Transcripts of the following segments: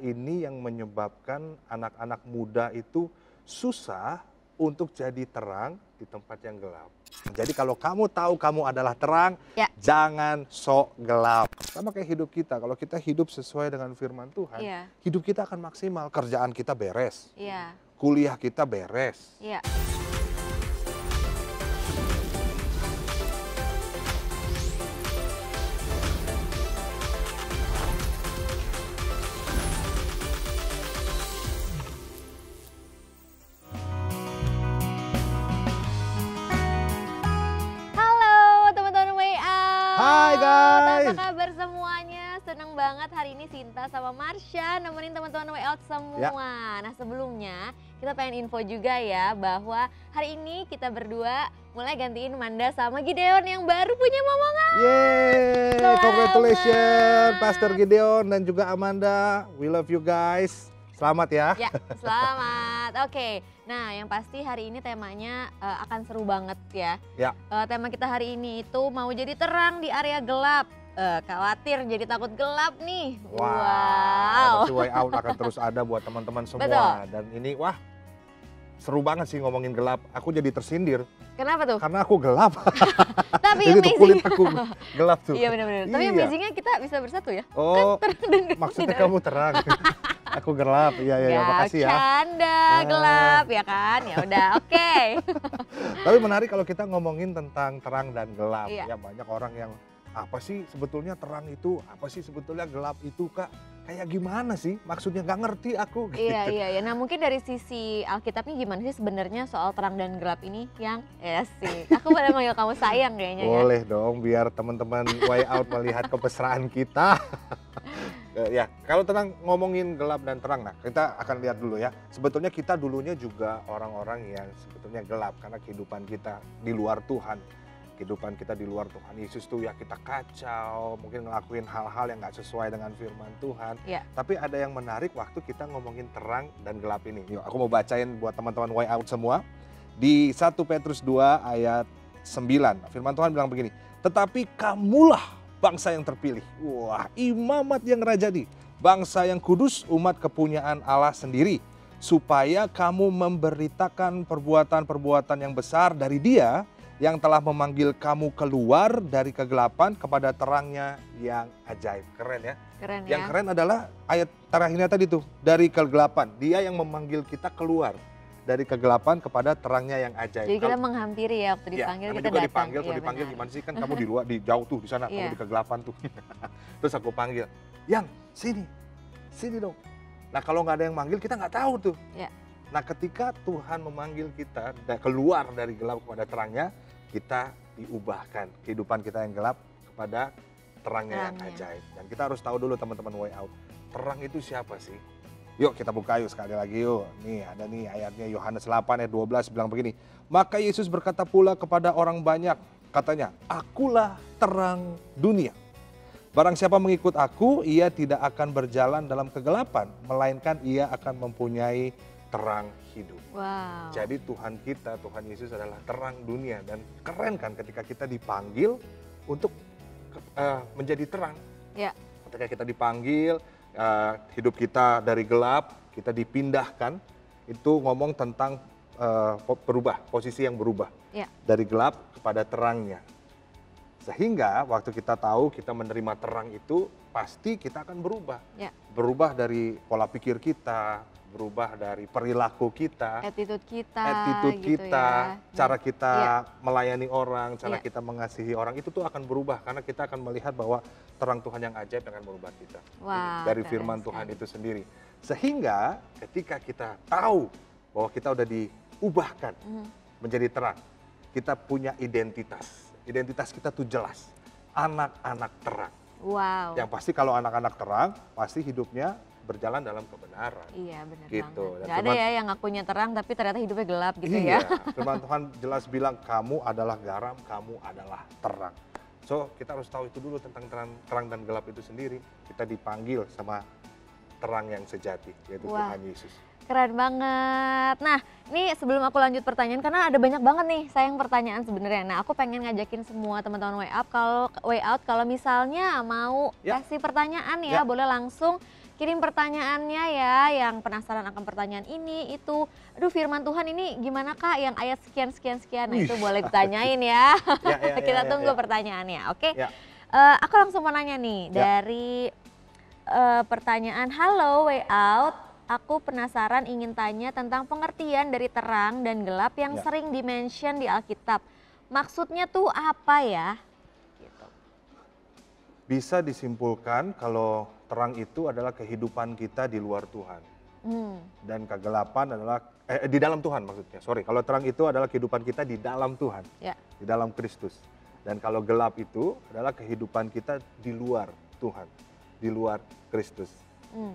ini yang menyebabkan anak-anak muda itu susah untuk jadi terang di tempat yang gelap. Jadi kalau kamu tahu kamu adalah terang, Ya. jangan sok gelap. Sama kayak hidup kita, kalau kita hidup sesuai dengan firman Tuhan, Iya. hidup kita akan maksimal, kerjaan kita beres, Iya. kuliah kita beres. Iya. Halo teman-teman Way Out. Hai, guys. Apa kabar semuanya? Seneng banget hari ini Sinta sama Marsha nemenin teman-teman Way Out semua. Ya. Nah sebelumnya kita pengen info juga ya bahwa hari ini kita berdua mulai gantiin Manda sama Gideon yang baru punya momongan. Yeay, Selamat. congratulations Pastor Gideon dan juga Amanda. We love you guys. Selamat ya. Ya, selamat. Oke, nah yang pasti hari ini temanya akan seru banget ya. Ya. Tema kita hari ini itu mau jadi terang di area gelap. Khawatir jadi takut gelap nih. Wow. Pasti Way Out akan terus ada buat teman-teman semua. Betul. Dan ini wah seru banget sih ngomongin gelap. Aku jadi tersindir Kenapa tuh? karena aku gelap. Tapi Jadi tuh kulit amazing. aku gelap tuh. Iya benar-benar. Tapi Iya. amazingnya kita bisa bersatu ya. Oh, Terang dan gelap maksudnya tidak. kamu terang. Aku gelap. Iya, Ya, makasih ya. canda, Ah. gelap ya kan? Ya udah, oke. Tapi menarik kalau kita ngomongin tentang terang dan gelap. Iya. Ya banyak orang yang apa sih sebetulnya terang itu, apa sih sebetulnya gelap itu Kak? Kayak gimana sih? Maksudnya nggak ngerti aku. Iya, iya, iya. Nah mungkin dari sisi Alkitabnya gimana sih sebenarnya soal terang dan gelap ini yang sih. Aku boleh manggil kamu sayang kayaknya ya. Boleh dong biar teman-teman Way Out melihat kemesraan kita. Ya, kalau tentang ngomongin gelap dan terang, nah kita akan lihat dulu ya. Sebetulnya kita dulunya juga orang-orang yang sebetulnya gelap karena kehidupan kita di luar Tuhan. Kehidupan kita di luar Tuhan Yesus tuh ya kita kacau, mungkin ngelakuin hal-hal yang nggak sesuai dengan firman Tuhan. Iya. Tapi ada yang menarik waktu kita ngomongin terang dan gelap ini. Yuk, aku mau bacain buat teman-teman Way Out semua. Di 1 Petrus 2 ayat 9, firman Tuhan bilang begini, tetapi kamulah bangsa yang terpilih. Wah, imamat yang rajani, bangsa yang kudus, umat kepunyaan Allah sendiri. Supaya kamu memberitakan perbuatan-perbuatan yang besar dari Dia yang telah memanggil kamu keluar dari kegelapan kepada terangnya yang ajaib. Keren ya. Keren ya. Yang keren adalah ayat terakhirnya tadi tuh, dari kegelapan. Dia yang memanggil kita keluar dari kegelapan kepada terangnya yang ajaib. Jadi kita menghampiri ya waktu Iya, dipanggil namanya kita juga datang. dipanggil, kalau Iya, dipanggil benar. gimana sih, kan kamu di luar, di jauh tuh, di sana, Iya. kamu di kegelapan tuh. Terus aku panggil, yang sini dong. Nah kalau nggak ada yang manggil kita nggak tahu tuh. Iya. Nah ketika Tuhan memanggil kita keluar dari gelap kepada terangnya, kita diubahkan kehidupan kita yang gelap kepada terangnya yang Terangnya. ajaib. Dan kita harus tahu dulu teman-teman Way Out, terang itu siapa sih? Yuk kita buka yuk sekali lagi yuk. Nih ada nih ayatnya Yohanes 8 ayat 12 bilang begini. Maka Yesus berkata pula kepada orang banyak, katanya, akulah terang dunia. Barang siapa mengikut aku, ia tidak akan berjalan dalam kegelapan, melainkan ia akan mempunyai terang hidup. Wow. Jadi Tuhan kita, Tuhan Yesus adalah terang dunia. Dan keren kan ketika kita dipanggil untuk menjadi terang. Ya. Ketika kita dipanggil, hidup kita dari gelap, kita dipindahkan, itu ngomong tentang berubah, posisi yang berubah. Ya. Dari gelap kepada terangnya. Sehingga waktu kita tahu kita menerima terang itu, pasti kita akan berubah. Ya. Berubah dari pola pikir kita, berubah dari perilaku kita, Attitude kita. attitude gitu kita, ya. cara kita Iya. melayani orang, cara Iya. kita mengasihi orang, itu tuh akan berubah. Karena kita akan melihat bahwa terang Tuhan yang ajaib akan merubah kita. Wah, Dari keren firman sekali. Tuhan itu sendiri. Sehingga ketika kita tahu bahwa kita udah diubahkan Mhm. menjadi terang, kita punya identitas. Identitas kita tuh jelas, anak-anak terang. Wow. Yang pasti kalau anak-anak terang, pasti hidupnya berjalan dalam kebenaran. Iya benar Gitu. banget. Dan Gak ada firman- ya yang ngakunya terang tapi ternyata hidupnya gelap gitu Iya, ya. firman Tuhan jelas bilang kamu adalah garam, kamu adalah terang. So kita harus tahu itu dulu tentang terang dan gelap itu sendiri. Kita dipanggil sama terang yang sejati, yaitu Wah. Tuhan Yesus. Keren banget. Nah, ini sebelum aku lanjut pertanyaan karena ada banyak banget nih sayang pertanyaan sebenarnya. Nah, aku pengen ngajakin semua teman-teman Way Out kalau misalnya mau Ya. kasih pertanyaan ya, Ya. boleh langsung kirim pertanyaannya ya, yang penasaran akan pertanyaan ini, itu. Aduh firman Tuhan ini gimana Kak yang ayat sekian, sekian, sekian. Nah itu boleh ditanyain ya. Kita tunggu pertanyaannya, oke? Aku langsung mau nanya nih, dari pertanyaan, halo way out, aku penasaran ingin tanya tentang pengertian dari terang dan gelap yang sering di-mention di Alkitab. Maksudnya tuh apa ya? Gitu. Bisa disimpulkan kalau terang itu adalah kehidupan kita di luar Tuhan. Dan kegelapan adalah, di dalam Tuhan maksudnya, sorry. Kalau terang itu adalah kehidupan kita di dalam Tuhan, di dalam Kristus. Dan kalau gelap itu adalah kehidupan kita di luar Tuhan, di luar Kristus.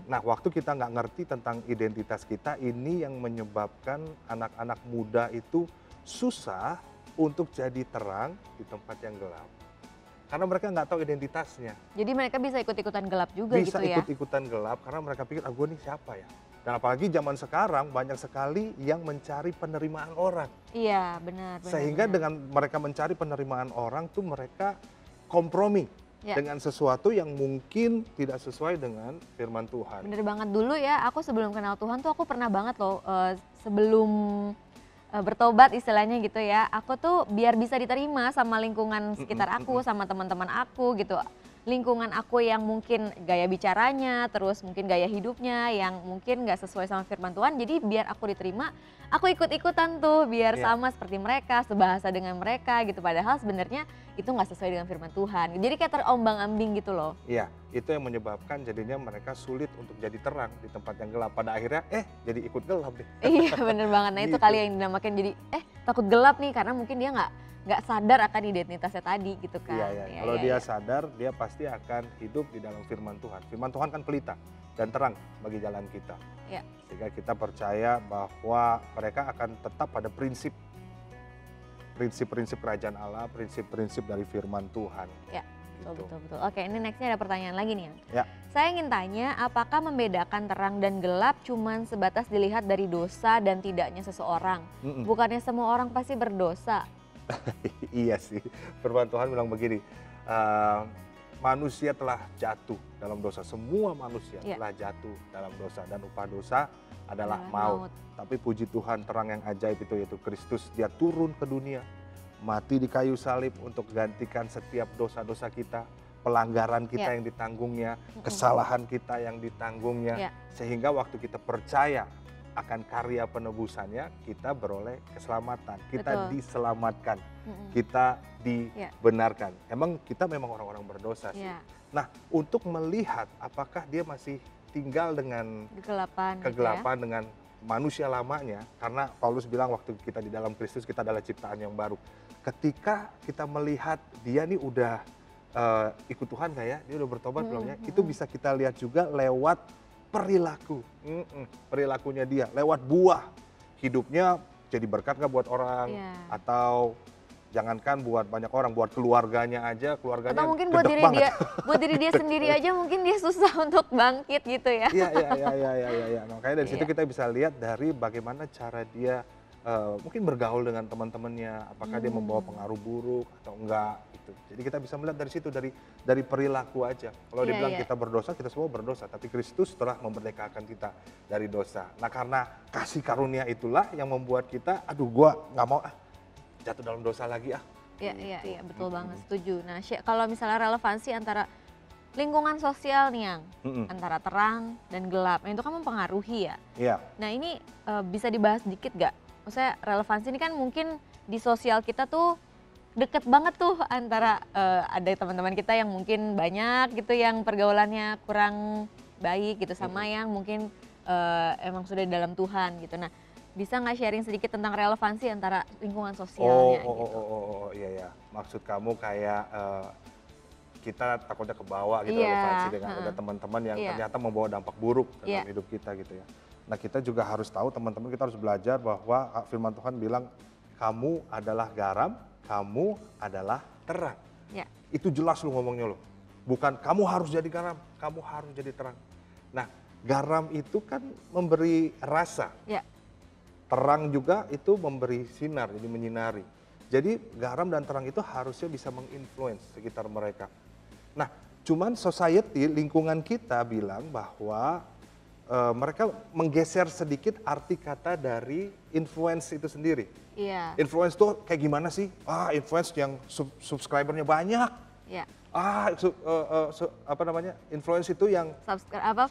Nah waktu kita nggak ngerti tentang identitas kita, ini yang menyebabkan anak-anak muda itu susah untuk jadi terang di tempat yang gelap. Karena mereka nggak tahu identitasnya. Jadi mereka bisa ikut-ikutan gelap juga bisa gitu ya? Bisa ikut-ikutan gelap karena mereka pikir, gue nih siapa ya? Dan apalagi zaman sekarang banyak sekali yang mencari penerimaan orang. Iya benar. Sehingga dengan mereka mencari penerimaan orang tuh mereka kompromi dengan sesuatu yang mungkin tidak sesuai dengan firman Tuhan. Bener banget, dulu ya aku sebelum kenal Tuhan tuh aku pernah banget loh sebelum bertobat istilahnya gitu ya, aku tuh biar bisa diterima sama lingkungan sekitar aku, sama teman-teman aku gitu. Lingkungan aku yang mungkin gaya bicaranya, terus mungkin gaya hidupnya yang mungkin gak sesuai sama firman Tuhan. Jadi biar aku diterima, aku ikut-ikutan tuh biar sama seperti mereka, sebahasa dengan mereka gitu. Padahal sebenarnya itu gak sesuai dengan firman Tuhan. Jadi kayak terombang-ambing gitu loh. Iya, itu yang menyebabkan jadinya mereka sulit untuk jadi terang di tempat yang gelap. Pada akhirnya jadi ikut gelap deh. Iya bener banget, nah itu kali yang dinamakan jadi takut gelap nih karena mungkin dia nggak sadar akan identitasnya tadi gitu kan. Iya. Kalau dia sadar, dia pasti akan hidup di dalam firman Tuhan. Firman Tuhan kan pelita dan terang bagi jalan kita. Sehingga kita percaya bahwa mereka akan tetap pada prinsip-prinsip kerajaan Allah, prinsip-prinsip dari firman Tuhan. Betul. Oke, ini nextnya ada pertanyaan lagi nih ya. Saya ingin tanya, apakah membedakan terang dan gelap cuman sebatas dilihat dari dosa dan tidaknya seseorang? Bukannya semua orang pasti berdosa? Iya sih, firman Tuhan bilang begini, manusia telah jatuh dalam dosa, semua manusia telah jatuh dalam dosa dan upah dosa adalah maut. Tapi puji Tuhan, terang yang ajaib itu yaitu Kristus, dia turun ke dunia, mati di kayu salib untuk gantikan setiap dosa-dosa kita, pelanggaran kita yang ditanggungnya, kesalahan kita yang ditanggungnya, sehingga waktu kita percaya akan karya penebusannya, kita beroleh keselamatan, kita diselamatkan, kita dibenarkan. Emang kita memang orang-orang berdosa sih. Nah, untuk melihat apakah dia masih tinggal dengan kegelapan dengan manusia lamanya, karena Paulus bilang waktu kita di dalam Kristus kita adalah ciptaan yang baru. Ketika kita melihat dia nih udah ikut Tuhan nggak ya, dia udah bertobat belum ya, itu bisa kita lihat juga lewat perilakunya dia, lewat buah hidupnya jadi berkat nggak buat orang, atau jangankan buat banyak orang, buat keluarganya aja, keluarganya atau mungkin buat diri dia sendiri aja mungkin dia susah untuk bangkit gitu ya. Iya. Makanya dari situ kita bisa lihat dari bagaimana cara dia mungkin bergaul dengan teman-temannya, apakah dia membawa pengaruh buruk atau enggak gitu. Jadi kita bisa melihat dari situ, dari perilaku aja. Kalau dibilang kita berdosa, kita semua berdosa, tapi Kristus telah memerdekakan kita dari dosa. Nah karena kasih karunia itulah yang membuat kita, aduh gua nggak mau jatuh dalam dosa lagi Iya, betul banget, setuju. Nah kalau misalnya relevansi antara lingkungan sosial nih yang antara terang dan gelap, nah itu kan mempengaruhi ya. Nah ini bisa dibahas dikit gak? Maksudnya relevansi ini kan mungkin di sosial kita tuh deket banget tuh antara ada teman-teman kita yang mungkin banyak gitu yang pergaulannya kurang baik gitu sama yang mungkin emang sudah di dalam Tuhan gitu. Nah bisa nggak sharing sedikit tentang relevansi antara lingkungan sosialnya gitu? Iya. Maksud kamu kayak kita takutnya kebawa gitu relevansi dengan ada teman-teman yang ternyata membawa dampak buruk dalam hidup kita gitu ya. Nah kita juga harus tahu, teman-teman kita harus belajar bahwa firman Tuhan bilang kamu adalah garam, kamu adalah terang. Itu jelas lu ngomongnya lo. Bukan kamu harus jadi garam, kamu harus jadi terang. Nah garam itu kan memberi rasa. Terang juga itu memberi sinar, jadi menyinari. Jadi garam dan terang itu harusnya bisa menginfluence sekitar mereka. Nah Cuman society, lingkungan kita bilang bahwa mereka menggeser sedikit arti kata dari influence itu sendiri. Iya. Influence tuh kayak gimana sih? Influence yang subscribernya banyak. Iya. Influence itu yang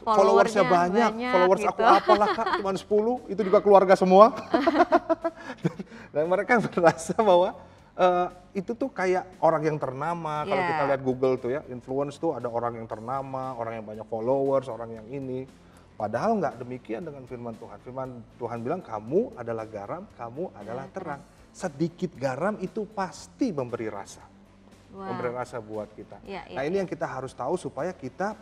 followersnya banyak. Followers gitu. aku apalah Kak, cuma 10, itu juga keluarga semua. Dan mereka merasa bahwa itu tuh kayak orang yang ternama. Kalau kita lihat Google tuh ya, influence tuh ada orang yang ternama, orang yang banyak followers, orang yang ini. Padahal nggak demikian dengan firman Tuhan. Firman Tuhan bilang kamu adalah garam, kamu adalah terang. Sedikit garam itu pasti memberi rasa. Memberi rasa buat kita. Nah ini yang kita harus tahu supaya kita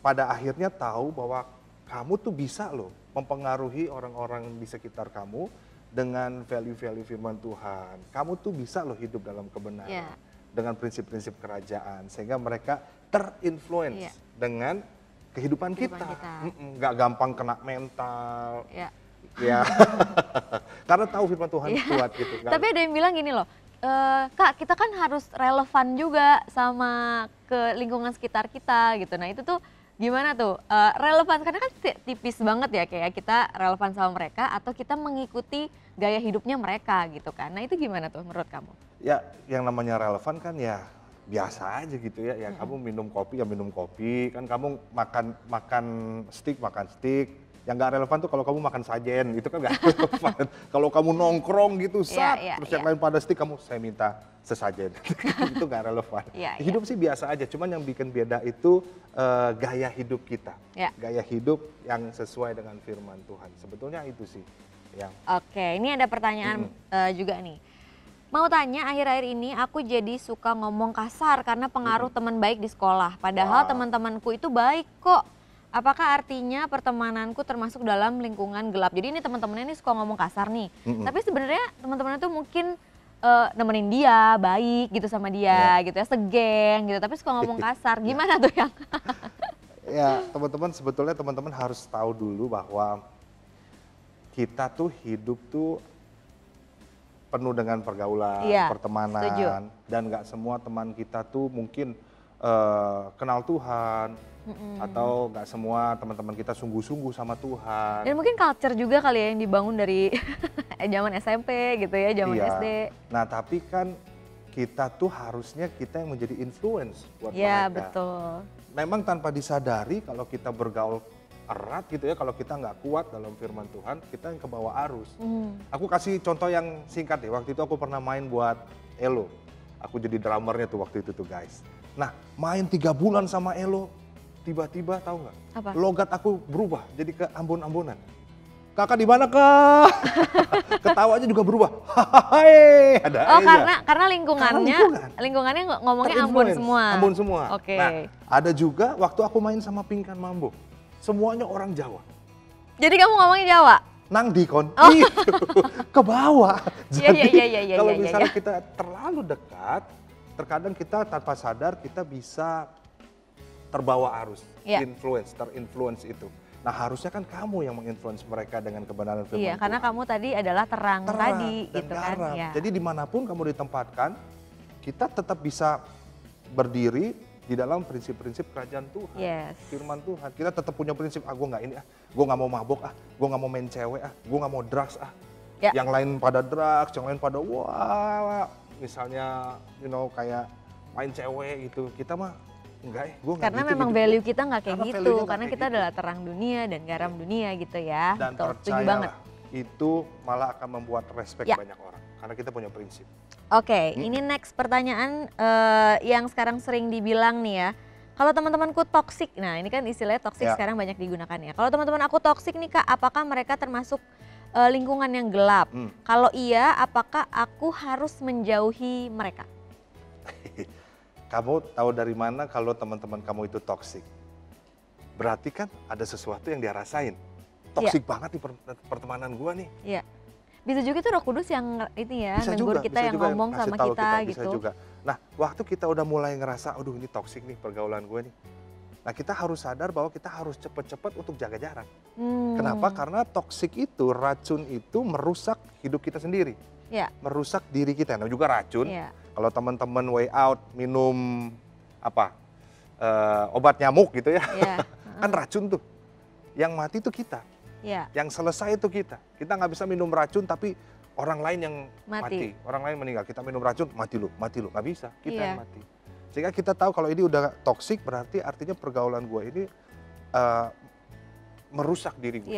pada akhirnya tahu bahwa kamu tuh bisa loh mempengaruhi orang-orang di sekitar kamu dengan value-value firman Tuhan. Kamu tuh bisa loh hidup dalam kebenaran. Dengan prinsip-prinsip kerajaan. Sehingga mereka terinfluence dengan kehidupan kita. Nggak gampang kena mental. Ya. Karena tahu firman Tuhan kuat gitu. Tapi ada yang bilang gini loh, Kak kita kan harus relevan juga sama ke lingkungan sekitar kita gitu. Nah itu tuh gimana tuh? Relevan, karena kan tipis banget ya kayak kita relevan sama mereka atau kita mengikuti gaya hidupnya mereka gitu kan. Nah itu gimana tuh menurut kamu? Ya yang namanya relevan kan ya biasa aja gitu ya. Ya kamu minum kopi ya minum kopi, kan kamu makan steak. Yang nggak relevan tuh kalau kamu makan sajen, itu kan nggak relevan. Kalau kamu nongkrong gitu, terus yang lain pada steak, kamu saya minta sesajen. Itu nggak relevan. Hidup sih biasa aja, cuman yang bikin beda itu gaya hidup kita. Gaya hidup yang sesuai dengan firman Tuhan. Sebetulnya itu sih. Oke, ini ada pertanyaan juga nih. Mau tanya, akhir-akhir ini aku jadi suka ngomong kasar karena pengaruh teman baik di sekolah. Padahal teman-temanku itu baik kok. Apakah artinya pertemananku termasuk dalam lingkungan gelap? Jadi ini teman-temannya ini suka ngomong kasar nih. Tapi sebenarnya teman-temannya tuh mungkin nemenin dia, baik gitu sama dia gitu ya, segeng gitu. Tapi suka ngomong kasar. Gimana tuh yang? Ya teman-teman, sebetulnya teman-teman harus tahu dulu bahwa kita tuh hidup tuh penuh dengan pergaulan, pertemanan, dan nggak semua teman kita tuh mungkin kenal Tuhan, atau nggak semua teman-teman kita sungguh-sungguh sama Tuhan. Dan mungkin culture juga kali ya yang dibangun dari zaman SMP gitu ya, zaman SD. Nah tapi kan kita tuh harusnya kita yang menjadi influence buat mereka. Iya betul. Memang tanpa disadari kalau kita bergaul erat gitu ya, kalau kita nggak kuat dalam firman Tuhan, kita yang kebawa arus. Aku kasih contoh yang singkat deh, waktu itu aku pernah main buat Elo. Aku jadi drummernya tuh waktu itu tuh guys. Nah main 3 bulan sama Elo, tiba-tiba tahu nggak? Logat aku berubah jadi ke Ambon-Ambonan. Kakak di mana kak? Ketawanya juga berubah. Hai, ada aja. Karena lingkungannya ngomongnya Ambon semua. Ambon semua. Oke. Nah, ada juga waktu aku main sama Pinkan Mambo. Semuanya orang Jawa. Jadi kamu ngomongin Jawa? Nang dikon, ke bawah. Jadi kalau misalnya kita terlalu dekat, terkadang kita tanpa sadar kita bisa terbawa arus, terinfluence itu. Nah harusnya kan kamu yang menginfluence mereka dengan kebenaran firman Tuhan. Iya, karena kamu tadi adalah terang tadi dan gitu garam. kan. Ya. Jadi dimanapun kamu ditempatkan, kita tetap bisa berdiri di dalam prinsip-prinsip kerajaan Tuhan, firman Tuhan. Kita tetap punya prinsip, gue nggak ini gue nggak mau mabuk gue nggak mau main cewek gue nggak mau drugs Yang lain pada drugs, yang lain pada misalnya kayak main cewek gitu. Kita mah enggak gue nggak. Karena gitu, memang value kita nggak kayak gitu, karena kita adalah terang dunia dan garam dunia gitu ya. Dan percayalah, itu malah akan membuat respect banyak orang, karena kita punya prinsip. Oke, ini next pertanyaan yang sekarang sering dibilang nih ya. Kalau teman-temanku toksik, nah ini kan istilahnya toksik sekarang banyak digunakan ya. Kalau teman-teman aku toksik nih Kak, apakah mereka termasuk lingkungan yang gelap? Kalau iya, apakah aku harus menjauhi mereka? Kamu tahu dari mana kalau teman-teman kamu itu toksik? Berarti kan ada sesuatu yang dia rasain. Toksik banget di pertemanan gua nih. Iya. Bisa juga itu Roh Kudus yang ini ya, negur kita, yang ngomong sama kita gitu. Bisa juga. Nah, waktu kita udah mulai ngerasa, aduh ini toksik nih pergaulan gue nih. Nah, kita harus sadar bahwa kita harus cepet-cepet untuk jaga jarak. Kenapa? Karena toksik itu, racun itu merusak hidup kita sendiri. Merusak diri kita. Nah, juga racun. Kalau teman-teman way out minum obat nyamuk gitu ya. Yeah. Kan racun tuh. Yang mati itu kita. Yeah. Yang selesai itu kita. Kita nggak bisa minum racun tapi orang lain yang mati. Orang lain meninggal. Kita minum racun, mati lu. Nggak bisa, kita yang mati. Sehingga kita tahu kalau ini udah toksik, berarti artinya pergaulan gue ini merusak diri gue.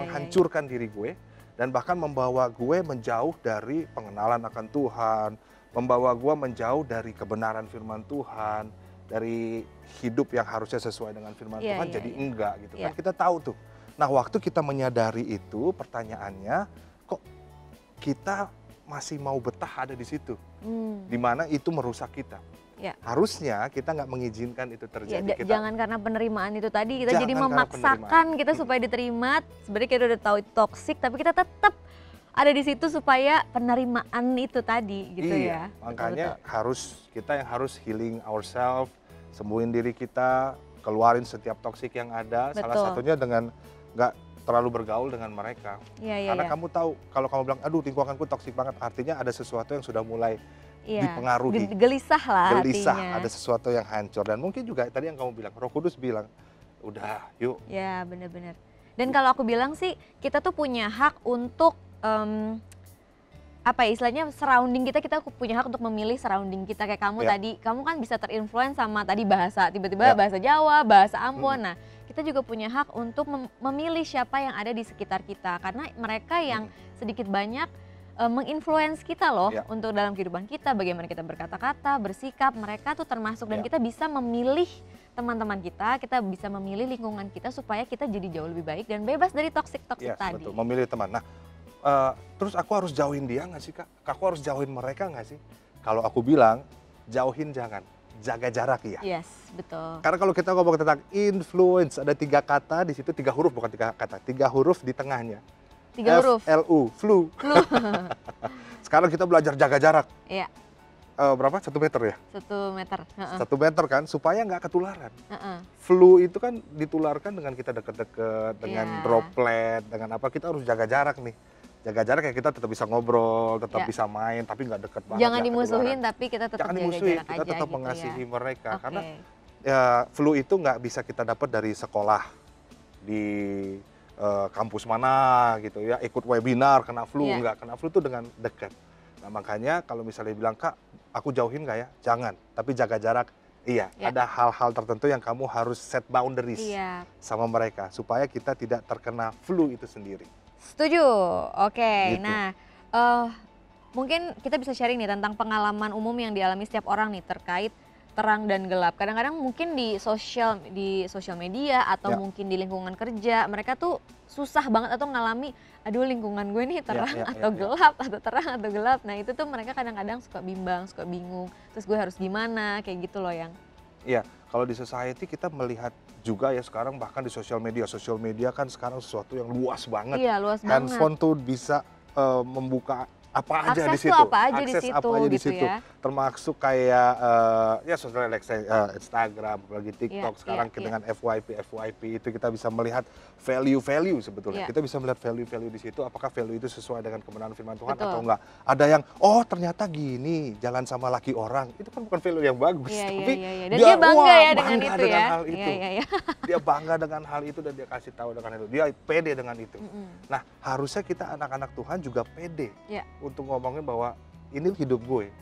Menghancurkan diri gue. Dan bahkan membawa gue menjauh dari pengenalan akan Tuhan. Membawa gue menjauh dari kebenaran firman Tuhan. Dari hidup yang harusnya sesuai dengan firman Tuhan jadi enggak gitu kan. Kita tahu tuh. Nah waktu kita menyadari itu, pertanyaannya kok kita masih mau betah ada di situ. Dimana itu merusak kita. Harusnya kita nggak mengizinkan itu terjadi. Jangan karena penerimaan itu tadi kita jadi memaksakan kita supaya diterima. Sebenarnya kita udah tahu itu toksik, tapi kita tetap ada di situ supaya penerimaan itu tadi gitu ya. Makanya kita yang harus healing ourselves, sembuhin diri kita, keluarin setiap toksik yang ada. Salah satunya dengan nggak terlalu bergaul dengan mereka. Karena kamu tahu kalau kamu bilang, aduh lingkunganku toksik banget, artinya ada sesuatu yang sudah mulai dipengaruhi. Gelisah lah hatinya. Ada sesuatu yang hancur. Dan mungkin juga tadi yang kamu bilang, Roh Kudus bilang, udah yuk. Ya benar-benar. Dan kalau aku bilang sih, kita tuh punya hak untuk, istilahnya surrounding kita punya hak untuk memilih surrounding kita. Kayak kamu tadi, kamu kan bisa terinfluence sama tadi bahasa, tiba-tiba bahasa Jawa, bahasa Ambon. Nah kita juga punya hak untuk memilih siapa yang ada di sekitar kita. Karena mereka yang sedikit banyak menginfluence kita loh untuk dalam kehidupan kita, bagaimana kita berkata-kata, bersikap, mereka tuh termasuk dan kita bisa memilih teman-teman kita bisa memilih lingkungan kita supaya kita jadi jauh lebih baik dan bebas dari toksik-toksik tadi. Betul, memilih teman. Nah, terus aku harus jauhin dia nggak sih Kak? Aku harus jauhin mereka nggak sih? Kalau aku bilang, jauhin jangan, jaga jarak ya. Yes, betul. Karena kalau kita ngomong tentang influence, ada 3 kata di situ, 3 huruf bukan 3 kata, 3 huruf di tengahnya. 3 huruf. F-L-U, flu. Sekarang kita belajar jaga jarak. Iya. Berapa? 1 meter ya? 1 meter. 1 meter kan, supaya nggak ketularan. Flu itu kan ditularkan dengan kita deket-deket, dengan droplet, dengan apa, kita harus jaga jarak nih. Jaga jarak ya kita tetap bisa ngobrol, tetap bisa main, tapi nggak deket banget. Jangan dimusuhin, tapi kita tetap jaga jarak aja. Kita tetap mengasihi mereka. Karena ya, flu itu nggak bisa kita dapat dari sekolah, di kampus mana gitu ya, ikut webinar kena flu, enggak, kena flu itu dengan dekat. Nah makanya kalau misalnya bilang, Kak aku jauhin nggak ya? Jangan, tapi jaga jarak. Ada hal-hal tertentu yang kamu harus set boundaries sama mereka supaya kita tidak terkena flu itu sendiri. Setuju, oke. Gitu. Nah mungkin kita bisa sharing nih tentang pengalaman umum yang dialami setiap orang nih terkait terang dan gelap. Kadang-kadang mungkin di sosial media atau mungkin di lingkungan kerja mereka tuh susah banget atau ngalami, aduh lingkungan gue nih terang atau gelap atau terang atau gelap. Nah itu tuh mereka kadang-kadang suka bimbang, suka bingung. Terus gue harus gimana, kayak gitu loh yang. Iya, kalau di society kita melihat juga ya sekarang bahkan di sosial media kan sekarang sesuatu yang luas banget. Iya, luas banget. Handphone tuh bisa membuka apa aja di situ. Akses apa aja di situ ya. Termasuk kayak ya sosial Instagram, apalagi TikTok sekarang dengan FYP itu kita bisa melihat value sebetulnya. Kita bisa melihat value di situ, apakah value itu sesuai dengan kebenaran firman Tuhan atau enggak. Ada yang ternyata gini, jalan sama laki orang, itu kan bukan value yang bagus, tapi Dan dia bangga ya dengan itu ya. Hal itu. Dia bangga dengan hal itu dan dia kasih tahu dengan itu. Dia pede dengan itu. Nah, harusnya kita anak-anak Tuhan juga pede. Untuk ngomongin bahwa ini hidup gue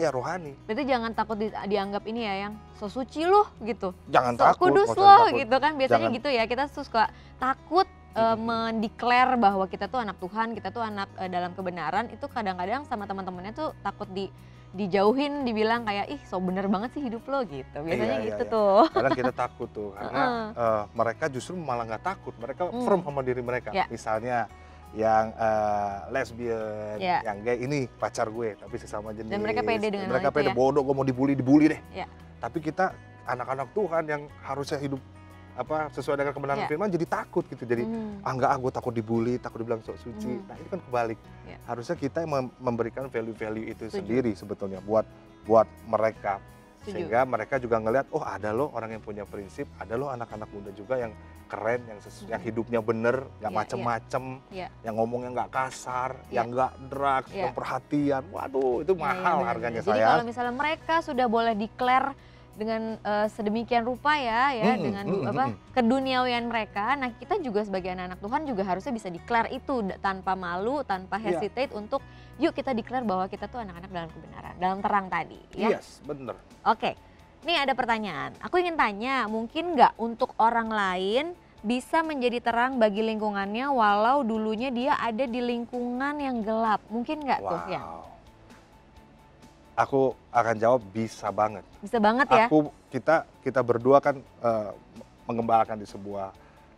ya rohani. Berarti jangan takut dianggap ini ya yang so suci loh gitu. Jangan takut. Kudus loh gitu kan biasanya gitu ya. Kita suka takut mendeklar bahwa kita tuh anak Tuhan, kita tuh anak dalam kebenaran. Itu kadang-kadang sama teman-temannya tuh takut dijauhin, dibilang kayak ih so bener banget sih hidup lo gitu. Biasanya gitu tuh. Kadang kita takut tuh karena mereka justru malah nggak takut. Mereka firm sama diri mereka. Misalnya yang lesbian, yang gay, ini pacar gue tapi sesama jenis. Dan mereka pede dengan mereka pede, bodoh, gue mau dibully deh. Tapi kita anak-anak Tuhan yang harusnya hidup sesuai dengan kebenaran firman jadi takut gitu. Jadi enggak, gue takut dibully, takut dibilang sok suci. Nah itu kan kebalik. Harusnya kita yang memberikan value-value itu sendiri sebetulnya buat mereka. Sehingga mereka juga ngelihat, ada loh orang yang punya prinsip, ada loh anak-anak muda juga yang keren, yang hidupnya bener, nggak macem-macem, yang ngomongnya nggak kasar, yang nggak drugs, yang perhatian. Waduh, itu mahal harganya. Jadi kalau misalnya mereka sudah boleh declare sedemikian rupa ya dengan keduniawian mereka. Nah kita juga sebagai anak-anak Tuhan juga harusnya bisa declare itu tanpa malu, tanpa hesitate untuk yuk kita declare bahwa kita tuh anak-anak dalam kebenaran, dalam terang tadi ya. Yes, bener. Oke, nih ada pertanyaan. Aku ingin tanya, mungkin nggak untuk orang lain bisa menjadi terang bagi lingkungannya walau dulunya dia ada di lingkungan yang gelap? Mungkin nggak tuh ya? Aku akan jawab bisa banget. Bisa banget ya? Kita berdua kan mengembalakan di sebuah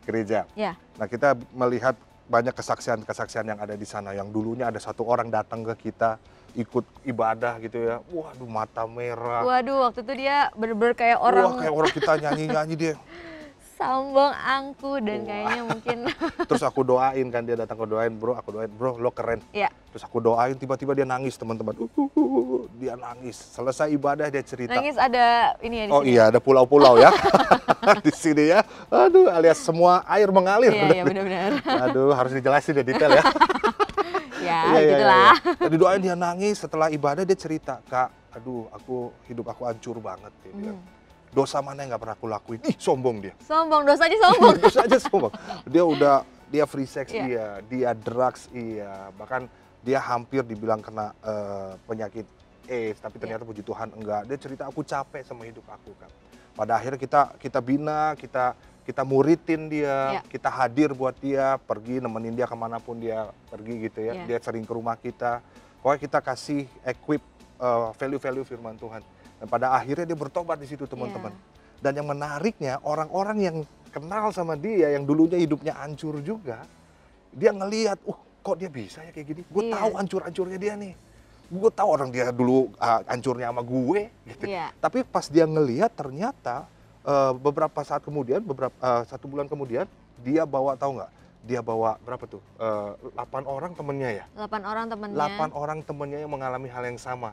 gereja. Ya. Nah kita melihat banyak kesaksian-kesaksian yang ada di sana. Yang dulunya ada satu orang datang ke kita ikut ibadah gitu ya. Waduh mata merah. Waduh waktu itu dia bener-bener kayak orang. Wah kayak orang kita nyanyi-nyanyi dia. Sombong angku dan kayaknya mungkin. Terus aku doain kan, dia datang, aku doain bro lo keren. Ya. Terus aku doain, tiba-tiba dia nangis teman-teman. Dia nangis. Selesai ibadah dia cerita. Nangis ada ini ya di sini. Oh sini. iya ada pulau-pulau ya di sini ya. Aduh alias semua air mengalir. Iya benar-benar. Aduh harus dijelasin ya detail ya. Ya gitulah. Tadi doain dia nangis, setelah ibadah dia cerita, Kak aduh hidup aku hancur banget. Dia bilang. Dosa mana yang gak pernah aku lakuin? Ih sombong dia. Sombong, dosa aja sombong. Dosa aja sombong. Dia free sex dia drugs bahkan dia hampir dibilang kena penyakit AIDS, tapi ternyata puji Tuhan enggak. Dia cerita aku capek sama hidup aku kan. Pada akhirnya kita bina, kita muridin dia, kita hadir buat dia, pergi nemenin dia kemanapun dia pergi gitu ya. Dia sering ke rumah kita, pokoknya kita kasih equip value-value firman Tuhan. Dan pada akhirnya dia bertobat di situ teman-teman. Dan yang menariknya orang-orang yang kenal sama dia, yang dulunya hidupnya hancur juga, dia ngelihat, kok dia bisa ya kayak gini. Gue tahu hancur-hancurnya dia nih. Gue tahu orang dia dulu hancurnya sama gue. Gitu. Tapi pas dia ngelihat ternyata beberapa saat kemudian, 1 bulan kemudian, dia bawa tahu nggak? Dia bawa berapa tuh? 8 orang temennya ya? 8 orang temennya. 8 orang temennya yang mengalami hal yang sama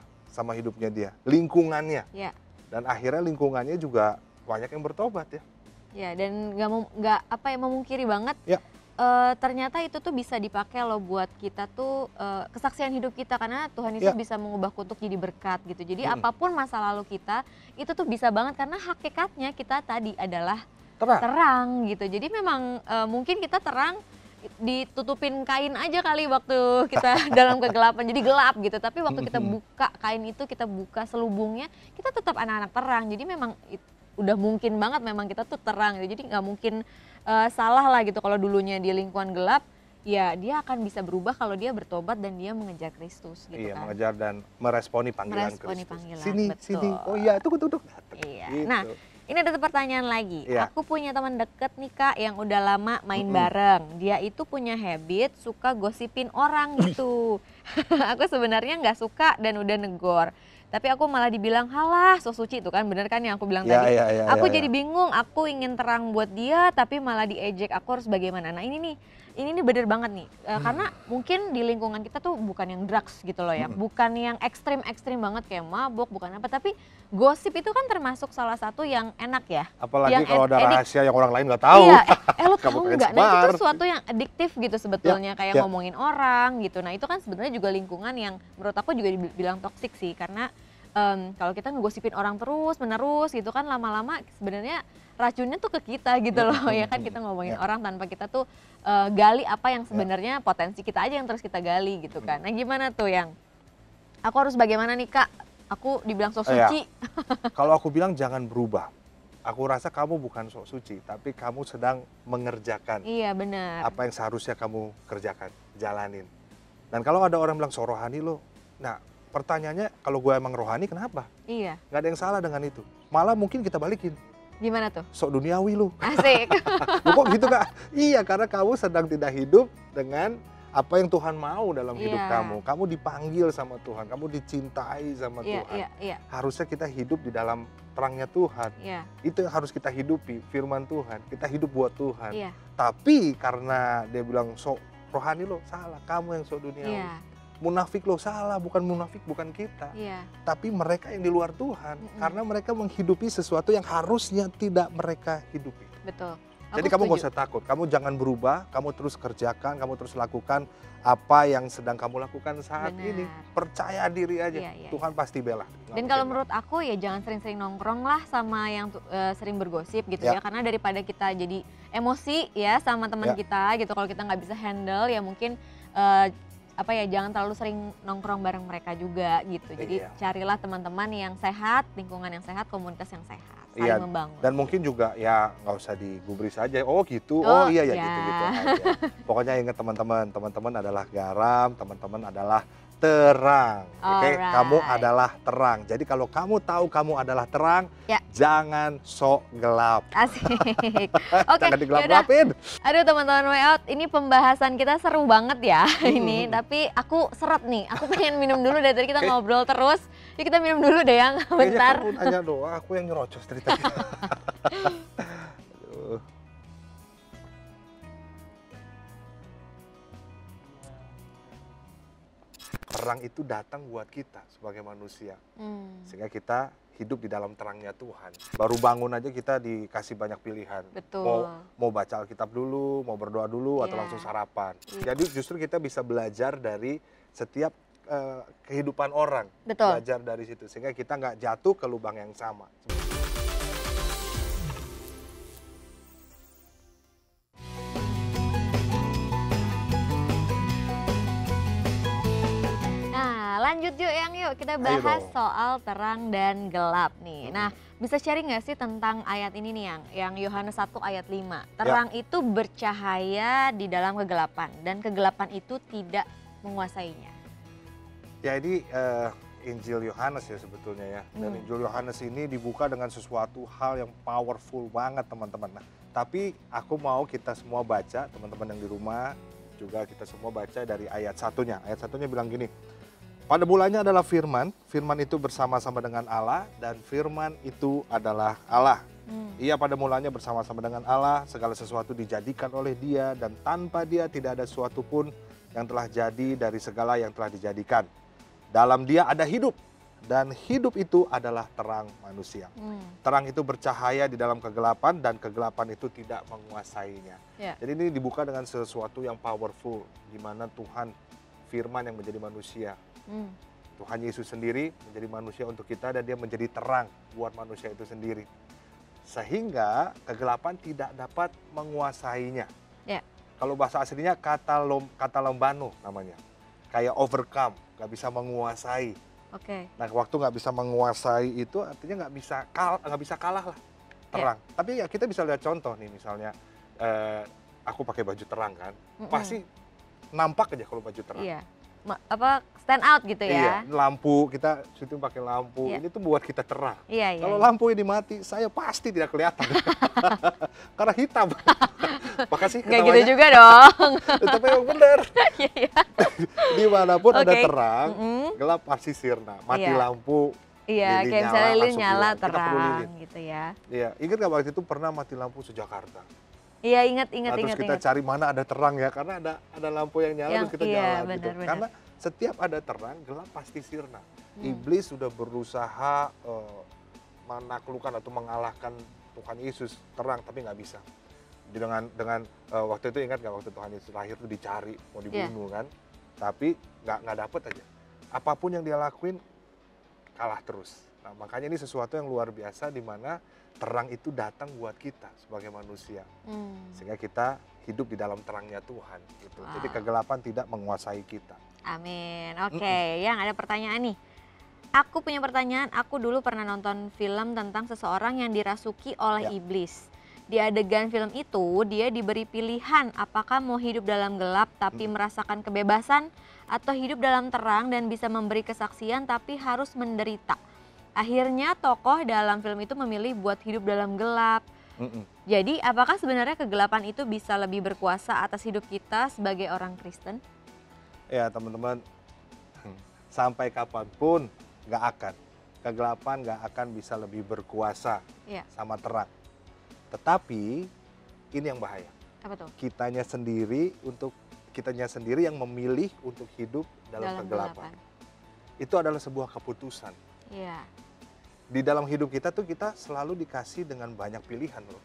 hidupnya dia, lingkungannya. Dan akhirnya lingkungannya juga banyak yang bertobat ya. Ya dan nggak memungkiri banget. Ternyata itu tuh bisa dipakai loh buat kita tuh kesaksian hidup kita, karena Tuhan Yesus bisa mengubah kutuk jadi berkat gitu. Jadi apapun masa lalu kita itu tuh bisa banget karena hakikatnya kita tadi adalah terang gitu. Jadi memang mungkin kita terang ditutupin kain aja kali waktu kita dalam kegelapan, jadi gelap gitu. Tapi waktu kita buka kain itu, kita buka selubungnya, kita tetap anak-anak terang. Jadi memang udah mungkin banget memang kita tuh terang gitu. Jadi nggak mungkin salah lah gitu kalau dulunya di lingkungan gelap, ya dia akan bisa berubah kalau dia bertobat dan dia mengejar Kristus gitu kan. Mengejar dan meresponi panggilan Kristus. Sini, betul. Sini. Oh iya, tunggu. Iya. Gitu. Nah, ini ada pertanyaan lagi. Aku punya teman deket nih Kak yang udah lama main bareng. Dia itu punya habit suka gosipin orang gitu. Aku sebenarnya nggak suka dan udah negor. Tapi aku malah dibilang, halah so suci itu kan, bener kan yang aku bilang tadi. Aku jadi bingung, aku ingin terang buat dia tapi malah diejek, aku harus bagaimana. Nah ini nih bener banget nih, karena mungkin di lingkungan kita tuh bukan yang drugs gitu loh ya, bukan yang ekstrim banget kayak mabok, bukan apa, tapi gosip itu kan termasuk salah satu yang enak ya. Apalagi kalau ada rahasia yang orang lain nggak tahu. Iya, lo tahu nggak? Nah itu sesuatu yang adiktif gitu sebetulnya, kayak ngomongin orang gitu. Nah itu kan sebenarnya juga lingkungan yang menurut aku juga dibilang toksik sih, karena kalau kita ngegosipin orang terus menerus gitu kan, lama-lama sebenarnya racunnya tuh ke kita gitu loh ya kan, kita ngomongin orang tanpa kita tuh gali apa yang sebenarnya potensi kita aja yang terus kita gali gitu kan. Nah gimana tuh yang aku harus bagaimana nih Kak? Aku dibilang sok suci. Kalau aku bilang jangan berubah. Aku rasa kamu bukan sok suci, tapi kamu sedang mengerjakan. Iya benar. Apa yang seharusnya kamu kerjakan, jalanin. Dan kalau ada orang bilang sok rohani lo, nah pertanyaannya kalau gue emang rohani kenapa? Iya. Gak ada yang salah dengan itu. Malah mungkin kita balikin. Gimana tuh? Sok duniawi lu. Asik. Kok gitu Kak? Iya karena kamu sedang tidak hidup dengan apa yang Tuhan mau dalam hidup kamu. Kamu dipanggil sama Tuhan, kamu dicintai sama Tuhan. Harusnya kita hidup di dalam terangnya Tuhan. Itu yang harus kita hidupi, firman Tuhan. Kita hidup buat Tuhan. Tapi karena dia bilang sok rohani lo, salah. Kamu yang sok duniawi. Munafik lo, salah. Bukan munafik, bukan kita. Tapi mereka yang di luar Tuhan. Karena mereka menghidupi sesuatu yang harusnya tidak mereka hidupi. Betul. Jadi kamu gak usah takut, kamu jangan berubah, kamu terus kerjakan, kamu terus lakukan apa yang sedang kamu lakukan saat ini. Percaya diri aja, Tuhan pasti bela. Dan kalau menurut aku ya jangan sering-sering nongkrong lah sama yang sering bergosip gitu ya. Karena daripada kita jadi emosi ya sama teman kita gitu, kalau kita nggak bisa handle ya mungkin jangan terlalu sering nongkrong bareng mereka juga gitu. Jadi carilah teman-teman yang sehat, lingkungan yang sehat, komunitas yang sehat. Membangun. Dan mungkin juga ya nggak usah digubris aja, oh gitu, oh iya ya gitu-gitu aja. Pokoknya ingat teman-teman adalah garam, teman-teman adalah terang. Oke, kamu adalah terang. Jadi kalau kamu tahu kamu adalah terang, jangan sok gelap. Asik. Jangan digelap-gelapin. Aduh teman-teman Way Out, ini pembahasan kita seru banget ya ini. Tapi aku seret nih, aku pengen minum dulu dari tadi kita ngobrol terus. Yuk kita minum dulu deh yang bentar. Kayaknya kamu nanya doang, aku yang nyerocos dari tadi. Terang itu datang buat kita sebagai manusia, sehingga kita hidup di dalam terangnya Tuhan. Baru bangun aja kita dikasih banyak pilihan. Betul. Mau baca Alkitab dulu, mau berdoa dulu, atau langsung sarapan. Jadi justru kita bisa belajar dari setiap kehidupan orang. Betul. Belajar dari situ, sehingga kita nggak jatuh ke lubang yang sama. Lanjut yuk kita bahas soal terang dan gelap nih. Nah, bisa sharing nggak sih tentang ayat ini nih yang Yohanes 1 ayat 5. Terang itu bercahaya di dalam kegelapan dan kegelapan itu tidak menguasainya. Ya ini Injil Yohanes ya sebetulnya ya. Dan Injil Yohanes ini dibuka dengan sesuatu hal yang powerful banget teman-teman. Nah, tapi aku mau kita semua baca, teman-teman yang di rumah juga kita semua baca dari ayat satunya. Ayat satunya bilang gini. Pada mulanya adalah firman, firman itu bersama-sama dengan Allah, dan firman itu adalah Allah. Ia pada mulanya bersama-sama dengan Allah, segala sesuatu dijadikan oleh Dia, dan tanpa Dia tidak ada sesuatu pun yang telah jadi dari segala yang telah dijadikan. Dalam Dia ada hidup, dan hidup itu adalah terang manusia. Terang itu bercahaya di dalam kegelapan, dan kegelapan itu tidak menguasainya. Jadi ini dibuka dengan sesuatu yang powerful, di mana Tuhan firman yang menjadi manusia. Tuhan Yesus sendiri menjadi manusia untuk kita dan dia menjadi terang buat manusia itu sendiri. Sehingga kegelapan tidak dapat menguasainya. Kalau bahasa aslinya kata lombano namanya. Kayak overcome, gak bisa menguasai. Nah waktu gak bisa menguasai itu artinya gak bisa kalah lah. Terang. Tapi ya kita bisa lihat contoh nih misalnya aku pakai baju terang kan. Pasti nampak aja kalau baju terang. Stand out gitu ya. Lampu kita syuting pakai lampu ini tuh buat kita terang. Kalau lampu ini mati, saya pasti tidak kelihatan karena hitam. Makasih. Nggak gitu juga dong. Tapi yang benar. Dimanapun ada terang, gelap pasti sirna. Mati lampu. Kayak misalnya lilin nyala terang gitu ya. Ingat nggak waktu itu pernah mati lampu Jakarta? Ingat. Terus kita cari mana ada terang ya, karena ada lampu yang nyala terus kita nyala gitu. Karena setiap ada terang, gelap pasti sirna. Iblis sudah berusaha menaklukkan atau mengalahkan Tuhan Yesus terang, tapi nggak bisa. Dengan waktu itu ingat nggak waktu Tuhan Yesus lahir itu dicari, mau dibunuh kan? Tapi nggak dapet aja. Apapun yang dia lakuin kalah terus. Nah, makanya ini sesuatu yang luar biasa di mana terang itu datang buat kita sebagai manusia. Sehingga kita hidup di dalam terangnya Tuhan gitu. Jadi kegelapan tidak menguasai kita. Amin. Yang ada pertanyaan nih. Aku punya pertanyaan, aku dulu pernah nonton film tentang seseorang yang dirasuki oleh iblis. Di adegan film itu dia diberi pilihan apakah mau hidup dalam gelap tapi merasakan kebebasan atau hidup dalam terang dan bisa memberi kesaksian tapi harus menderita. Akhirnya tokoh dalam film itu memilih buat hidup dalam gelap. Jadi apakah sebenarnya kegelapan itu bisa lebih berkuasa atas hidup kita sebagai orang Kristen? Ya teman-teman, sampai kapanpun gak akan. Kegelapan gak akan bisa lebih berkuasa sama terang. Tetapi ini yang bahaya. Apa tuh? Kitanya sendiri yang memilih untuk hidup dalam kegelapan. Itu adalah sebuah keputusan. Di dalam hidup kita tuh kita selalu dikasih dengan banyak pilihan loh.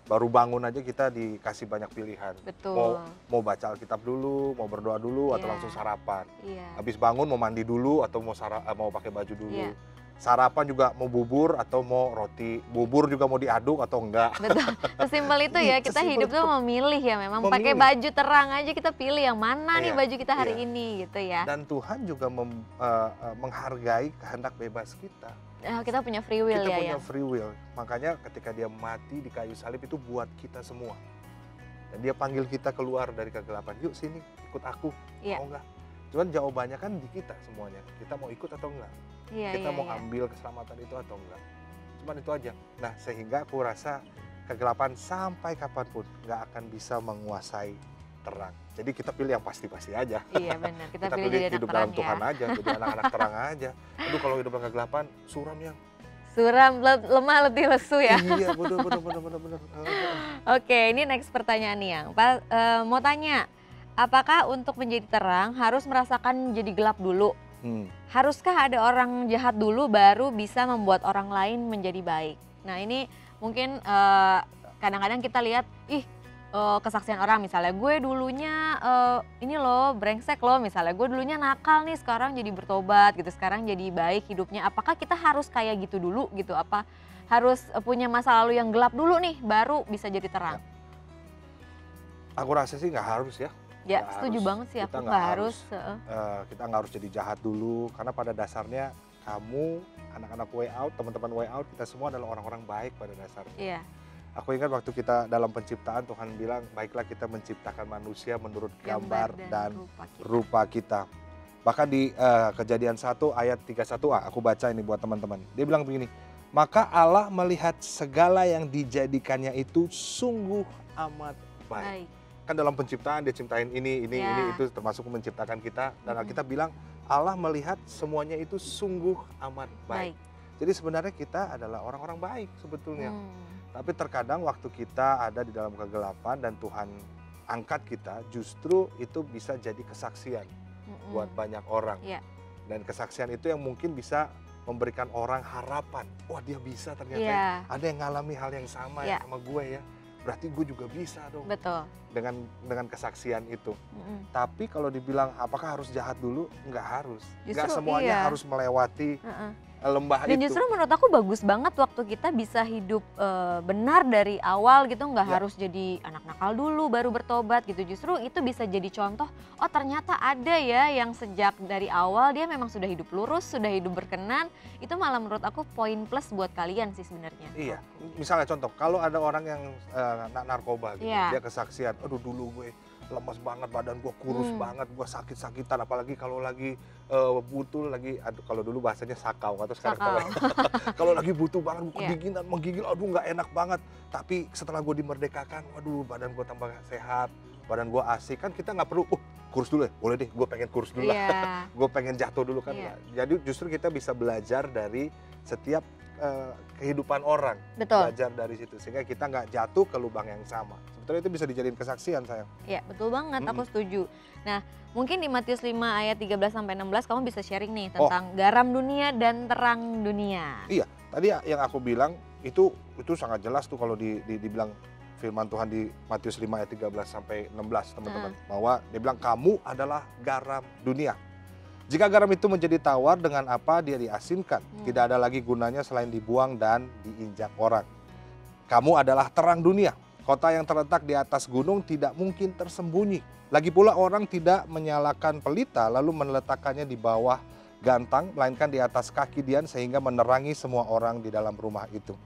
Baru bangun aja kita dikasih banyak pilihan. Betul. Mau baca Alkitab dulu, mau berdoa dulu, atau langsung sarapan. Habis bangun mau mandi dulu atau mau pakai baju dulu. Sarapan juga mau bubur atau mau roti. Bubur juga mau diaduk atau enggak. Betul. Sesimpel itu ya, kita hidup tuh memilih ya memang. Pakai baju terang aja kita pilih yang mana nih baju kita hari ini gitu ya. Dan Tuhan juga menghargai kehendak bebas kita. Kita punya free will kita punya free will. Makanya ketika dia mati di kayu salib itu buat kita semua. Dan dia panggil kita keluar dari kegelapan. Yuk sini, ikut aku. Mau enggak? Cuman jawabannya kan di kita semuanya. Kita mau ikut atau enggak? Kita mau ambil keselamatan itu atau enggak? Cuman itu aja. Nah, sehingga aku rasa kegelapan sampai kapanpun enggak akan bisa menguasai terang. Jadi kita pilih yang pasti-pasti aja. Iya benar, kita pilih jadi hidup dalam Tuhan aja, jadi anak-anak terang aja. Aduh kalau hidup dalam kegelapan, suram yang. Suram, lemah, letih, lesu ya. Iya benar. Oke, ini next pertanyaan nih yang. Mau tanya, apakah untuk menjadi terang harus merasakan jadi gelap dulu? Haruskah ada orang jahat dulu baru bisa membuat orang lain menjadi baik? Nah ini mungkin kadang-kadang kita lihat, kesaksian orang misalnya gue dulunya ini loh brengsek loh misalnya, gue dulunya nakal nih sekarang jadi bertobat gitu, sekarang jadi baik hidupnya. Apakah kita harus kayak gitu dulu gitu? Apa harus punya masa lalu yang gelap dulu nih baru bisa jadi terang? Aku rasa sih nggak harus ya. Ya setuju banget sih, aku nggak harus. Kita nggak harus jadi jahat dulu, karena pada dasarnya kamu, anak-anak way out, teman-teman way out, kita semua adalah orang-orang baik pada dasarnya. Iya. Aku ingat waktu kita dalam penciptaan, Tuhan bilang, baiklah kita menciptakan manusia menurut gambar dan rupa kita. Bahkan di Kejadian 1 ayat 31a, aku baca ini buat teman-teman. Dia bilang begini, maka Allah melihat segala yang dijadikannya itu sungguh amat baik. Kan dalam penciptaan dia ciptain ini itu termasuk menciptakan kita. Dan Alkitab bilang, Allah melihat semuanya itu sungguh amat baik. Jadi sebenarnya kita adalah orang-orang baik sebetulnya. Tapi terkadang waktu kita ada di dalam kegelapan dan Tuhan angkat kita, justru itu bisa jadi kesaksian buat banyak orang. Dan kesaksian itu yang mungkin bisa memberikan orang harapan. Wah dia bisa ternyata, ada yang ngalami hal yang sama ya sama gue ya. Berarti gue juga bisa dong. Betul. Dengan kesaksian itu. Tapi kalau dibilang apakah harus jahat dulu? Enggak harus. Enggak semuanya harus melewati lembah dan itu. Justru menurut aku bagus banget waktu kita bisa hidup benar dari awal gitu, nggak harus jadi anak nakal dulu baru bertobat gitu. Justru itu bisa jadi contoh, oh ternyata ada ya yang sejak dari awal dia memang sudah hidup lurus, sudah hidup berkenan. Itu malah menurut aku poin plus buat kalian sih sebenarnya. Iya, misalnya contoh, kalau ada orang yang narkoba gitu, dia kesaksian, aduh dulu gue lemas banget, badan gue kurus banget, gue sakit-sakitan, apalagi kalau lagi butuh lagi, kalau dulu bahasanya sakau atau sekarang kalau lagi butuh banget, gue kedinginan, menggigil, aduh nggak enak banget. Tapi setelah gue dimerdekakan, waduh badan gue tambah sehat, badan gue asik, kan kita nggak perlu, kurus dulu ya, boleh deh, gue pengen kurus dulu lah, gue pengen jatuh dulu kan. Jadi justru kita bisa belajar dari setiap kehidupan orang, belajar dari situ sehingga kita nggak jatuh ke lubang yang sama. Sebetulnya itu bisa dijadiin kesaksian sayang. Iya betul banget, aku setuju. Nah mungkin di Matius 5 ayat 13-16 kamu bisa sharing nih tentang garam dunia dan terang dunia. Iya, tadi yang aku bilang itu sangat jelas tuh kalau dibilang firman Tuhan di Matius 5 ayat 13-16 teman-teman. Bahwa dia bilang kamu adalah garam dunia. Jika garam itu menjadi tawar, dengan apa dia diasinkan? Tidak ada lagi gunanya selain dibuang dan diinjak orang. Kamu adalah terang dunia. Kota yang terletak di atas gunung tidak mungkin tersembunyi. Lagi pula orang tidak menyalakan pelita lalu meletakkannya di bawah gantang, melainkan di atas kaki dian sehingga menerangi semua orang di dalam rumah itu.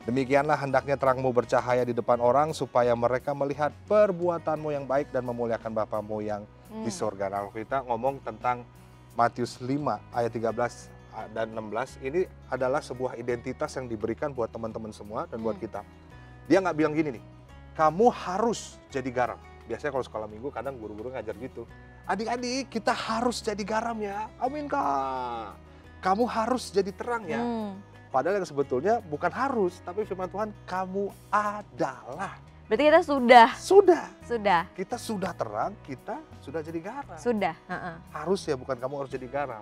Demikianlah hendaknya terangmu bercahaya di depan orang supaya mereka melihat perbuatanmu yang baik dan memuliakan Bapamu yang di surga. Nah, kita ngomong tentang Matius 5 ayat 13 dan 16, ini adalah sebuah identitas yang diberikan buat teman-teman semua dan buat kita. Dia nggak bilang gini nih, kamu harus jadi garam. Biasanya kalau sekolah minggu kadang guru-guru ngajar gitu. Adik-adik kita harus jadi garam ya, amin kak. Kamu harus jadi terang ya. Padahal yang sebetulnya bukan harus, tapi firman Tuhan kamu adalah. Berarti kita sudah. Kita sudah terang, kita sudah jadi garam. Sudah. Harus ya, bukan kamu harus jadi garam.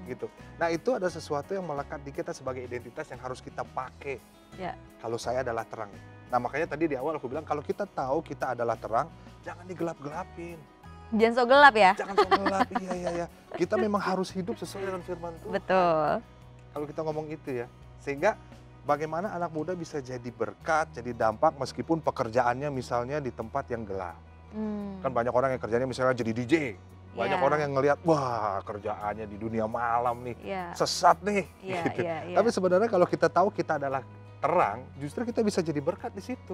Gitu. Nah itu ada sesuatu yang melekat di kita sebagai identitas yang harus kita pakai. Kalau saya adalah terang. Nah makanya tadi di awal aku bilang kalau kita tahu kita adalah terang, jangan digelap-gelapin. Jangan so gelap ya? Jangan so gelap, iya. Kita memang harus hidup sesuai dengan firman Tuhan. Betul. Kalau kita ngomong itu ya, sehingga bagaimana anak muda bisa jadi berkat, jadi dampak meskipun pekerjaannya misalnya di tempat yang gelap. Kan banyak orang yang kerjanya misalnya jadi DJ. Banyak orang yang ngelihat, wah kerjaannya di dunia malam nih, sesat nih. Gitu. Tapi sebenarnya kalau kita tahu kita adalah terang, justru kita bisa jadi berkat di situ.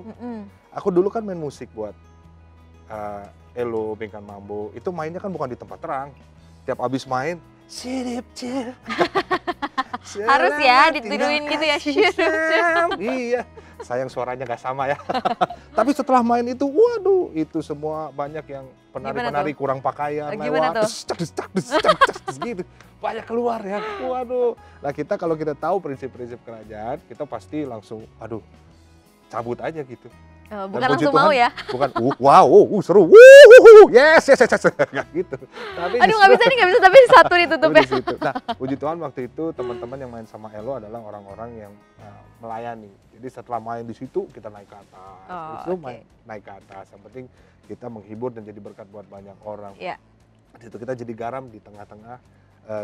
Aku dulu kan main musik buat Elo, Bengkan Mambo, itu mainnya kan bukan di tempat terang. Tiap abis main, sirip cir. Harus ya ditiruin gitu ya. Iya, sayang suaranya gak sama ya. Tapi setelah main itu, waduh, itu semua banyak yang penari-penari kurang pakaian, lewat, gitu. Banyak keluar ya, waduh. Nah kita kalau kita tahu prinsip-prinsip kerajaan, kita pasti langsung, aduh, cabut aja gitu. Bukan langsung Tuhan, mau ya? Bukan, wow, seru, yes, nggak gitu. Tapi aduh nggak bisa, tapi satu ditutupnya. Nah, puji Tuhan waktu itu teman-teman yang main sama Elo adalah orang-orang yang melayani. Jadi setelah main di situ kita naik ke atas, naik ke atas. Yang penting kita menghibur dan jadi berkat buat banyak orang. Di situ kita jadi garam di tengah-tengah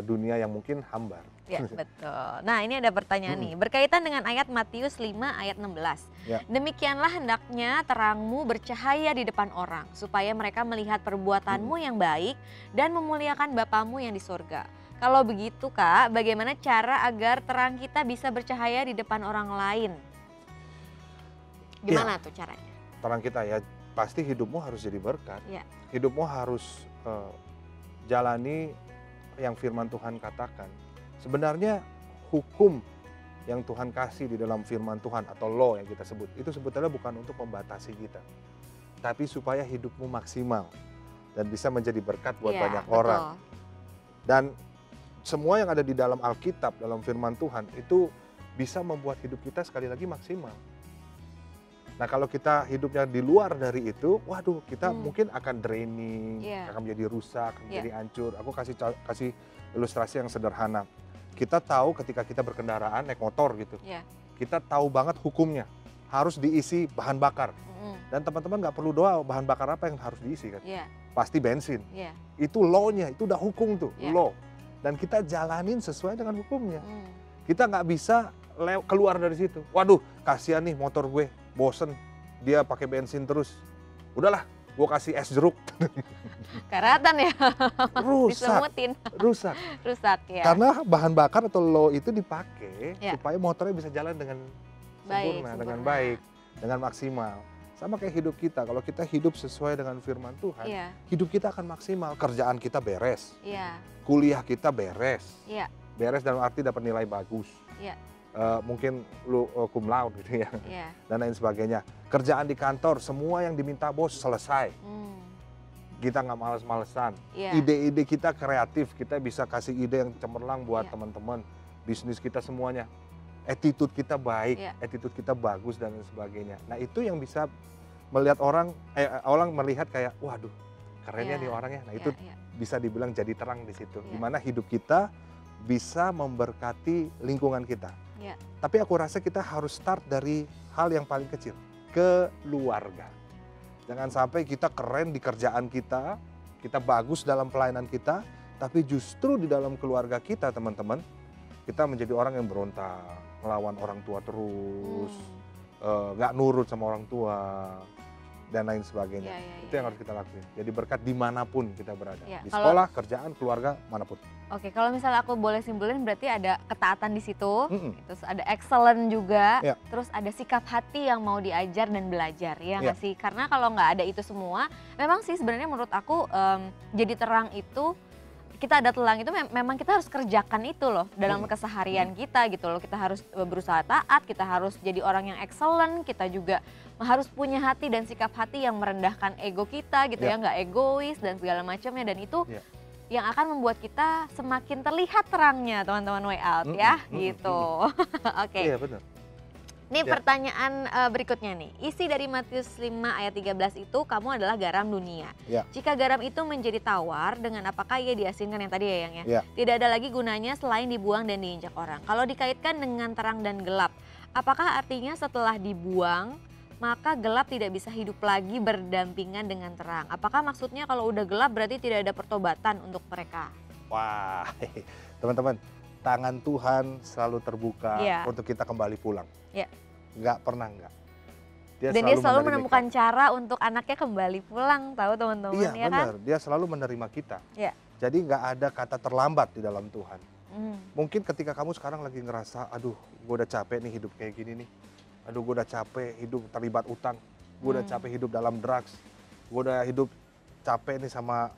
dunia yang mungkin hambar. Ya, betul. Nah, ini ada pertanyaan nih, berkaitan dengan ayat Matius 5 ayat 16. Demikianlah hendaknya terangmu bercahaya di depan orang, supaya mereka melihat perbuatanmu yang baik dan memuliakan Bapamu yang di surga. Kalau begitu Kak, bagaimana cara agar terang kita bisa bercahaya di depan orang lain? Gimana tuh caranya? Terang kita ya, pasti hidupmu harus jadi berkat. Hidupmu harus jalani yang firman Tuhan katakan. Sebenarnya hukum yang Tuhan kasih di dalam firman Tuhan atau law yang kita sebut, itu sebetulnya bukan untuk membatasi kita, tapi supaya hidupmu maksimal dan bisa menjadi berkat buat banyak orang. Dan semua yang ada di dalam Alkitab, dalam firman Tuhan itu bisa membuat hidup kita sekali lagi maksimal. Nah kalau kita hidupnya di luar dari itu, waduh kita mungkin akan draining, akan menjadi rusak, akan menjadi hancur. Aku kasih ilustrasi yang sederhana. Kita tahu ketika kita berkendaraan naik motor gitu, kita tahu banget hukumnya harus diisi bahan bakar. Dan teman-teman nggak perlu doa bahan bakar apa yang harus diisi kan? Pasti bensin. Itu law-nya, itu udah hukum tuh, law. Dan kita jalanin sesuai dengan hukumnya. Kita nggak bisa keluar dari situ. Waduh, kasihan nih motor gue. Bosen, dia pakai bensin terus. Udahlah, gue kasih es jeruk. Karatan ya? Rusak ya. Karena bahan bakar atau law itu dipakai supaya motornya bisa jalan dengan sempurna, dengan baik, dengan maksimal. Sama kayak hidup kita, kalau kita hidup sesuai dengan firman Tuhan, hidup kita akan maksimal. Kerjaan kita beres, kuliah kita beres, beres dalam arti dapat nilai bagus. Mungkin lu cum laude gitu ya, dan lain sebagainya. Kerjaan di kantor, semua yang diminta bos selesai. Kita nggak males-malesan. Ide-ide kita kreatif, kita bisa kasih ide yang cemerlang buat teman-teman. Bisnis kita semuanya. Attitude kita baik, attitude kita bagus dan lain sebagainya. Nah itu yang bisa melihat orang melihat kayak, waduh kerennya nih orangnya. Nah itu bisa dibilang jadi terang di situ. Dimana hidup kita bisa memberkati lingkungan kita. Tapi aku rasa kita harus start dari hal yang paling kecil, keluarga. Jangan sampai kita keren di kerjaan kita bagus dalam pelayanan kita, tapi justru di dalam keluarga kita teman-teman, kita menjadi orang yang berontak, melawan orang tua terus, nggak nurut sama orang tua, dan lain sebagainya. Itu yang harus kita lakuin. Jadi berkat dimanapun kita berada, di sekolah, kerjaan, keluarga, manapun. Oke, kalau misalnya aku boleh simpulin berarti ada ketaatan di situ, terus ada excellent juga, terus ada sikap hati yang mau diajar dan belajar, ya nggak sih? Karena kalau nggak ada itu semua, memang sih sebenarnya menurut aku jadi terang itu, kita ada telang itu memang kita harus kerjakan itu loh dalam keseharian kita gitu loh. Kita harus berusaha taat, kita harus jadi orang yang excellent, kita juga harus punya hati dan sikap hati yang merendahkan ego kita gitu ya, nggak egois dan segala macamnya, dan itu yang akan membuat kita semakin terlihat terangnya teman-teman Way Out ya gitu. Oke. Iya benar. Ini pertanyaan berikutnya nih, isi dari Matius 5 ayat 13 itu, kamu adalah garam dunia. Jika garam itu menjadi tawar, dengan apakah ia diasinkan, yang tadi ya Yang ya? Tidak ada lagi gunanya selain dibuang dan diinjak orang. Kalau dikaitkan dengan terang dan gelap, apakah artinya setelah dibuang maka gelap tidak bisa hidup lagi berdampingan dengan terang. Apakah maksudnya kalau udah gelap berarti tidak ada pertobatan untuk mereka? Wah, teman-teman, tangan Tuhan selalu terbuka untuk kita kembali pulang. Nggak pernah nggak. Dia selalu menemukan cara untuk anaknya kembali pulang, tahu teman-teman. Iya, ya benar, kan? Dia selalu menerima kita. Jadi nggak ada kata terlambat di dalam Tuhan. Mungkin ketika kamu sekarang lagi ngerasa, aduh gue udah capek nih hidup kayak gini nih. Aduh gue udah capek hidup terlibat utang. Gue udah capek hidup dalam drugs. Gue udah hidup capek nih sama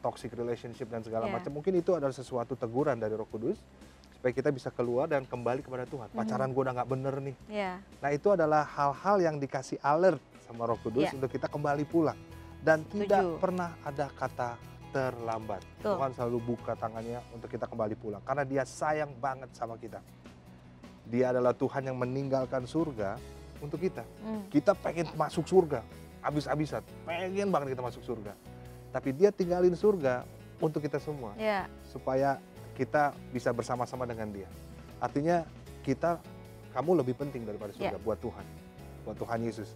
toxic relationship dan segala macam. Mungkin itu adalah sesuatu teguran dari Roh Kudus supaya kita bisa keluar dan kembali kepada Tuhan. Pacaran gue udah nggak bener nih. Nah itu adalah hal-hal yang dikasih alert sama Roh Kudus untuk kita kembali pulang. Dan tidak pernah ada kata terlambat. Tuhan selalu buka tangannya untuk kita kembali pulang. Karena dia sayang banget sama kita. Dia adalah Tuhan yang meninggalkan surga untuk kita. Kita pengen masuk surga. Habis-habisan. Pengen banget kita masuk surga. Tapi dia tinggalin surga untuk kita semua. Supaya kita bisa bersama-sama dengan dia. Artinya kamu lebih penting daripada surga buat Tuhan. Buat Tuhan Yesus.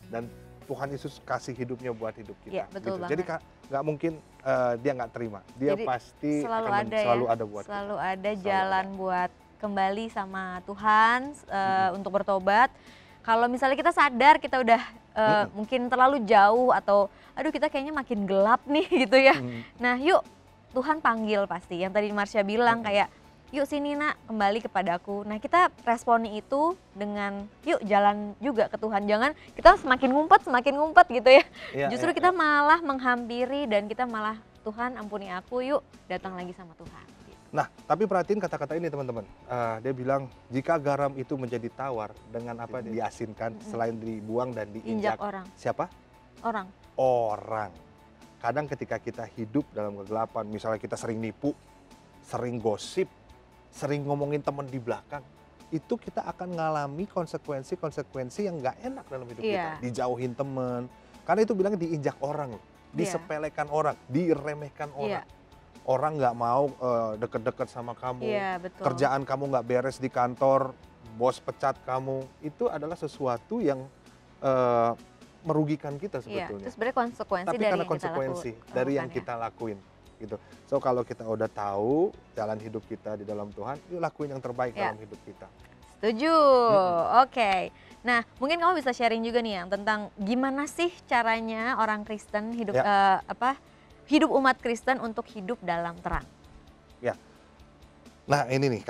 Dan Tuhan Yesus kasih hidupnya buat hidup kita. Betul gitu. Jadi nggak mungkin dia nggak terima. Dia jadi, pasti selalu ada buat selalu kita. Ada jalan buat kembali sama Tuhan untuk bertobat. Kalau misalnya kita sadar kita udah mungkin terlalu jauh atau aduh kita kayaknya makin gelap nih gitu ya. Nah yuk Tuhan panggil pasti. Yang tadi Marsha bilang kayak yuk sini nak kembali kepadaku. Nah kita responi itu dengan yuk jalan juga ke Tuhan. Jangan kita semakin ngumpet gitu ya. Justru kita malah menghampiri dan kita malah Tuhan ampuni aku yuk datang lagi sama Tuhan. Nah tapi perhatiin kata-kata ini teman-teman. Dia bilang jika garam itu menjadi tawar dengan apa diasinkan selain dibuang dan diinjak. Orang. Siapa? Orang. Kadang ketika kita hidup dalam kegelapan misalnya kita sering nipu, sering gosip, sering ngomongin teman di belakang, itu kita akan ngalami konsekuensi yang nggak enak dalam hidup kita. Dijauhin teman, karena itu bilangnya diinjak orang, disepelekan orang, diremehkan orang. Orang nggak mau deket-deket sama kamu, kerjaan kamu nggak beres di kantor, bos pecat kamu, itu adalah sesuatu yang merugikan kita sebetulnya. Itu sebenarnya konsekuensi tapi dari karena konsekuensi dari yang kita lakuin. Gitu. So kalau kita udah tahu jalan hidup kita di dalam Tuhan, yuk lakuin yang terbaik dalam hidup kita. Setuju. Oke. Nah, mungkin kamu bisa sharing juga nih yang tentang gimana sih caranya orang Kristen hidup hidup umat Kristen untuk hidup dalam terang. Nah, ini nih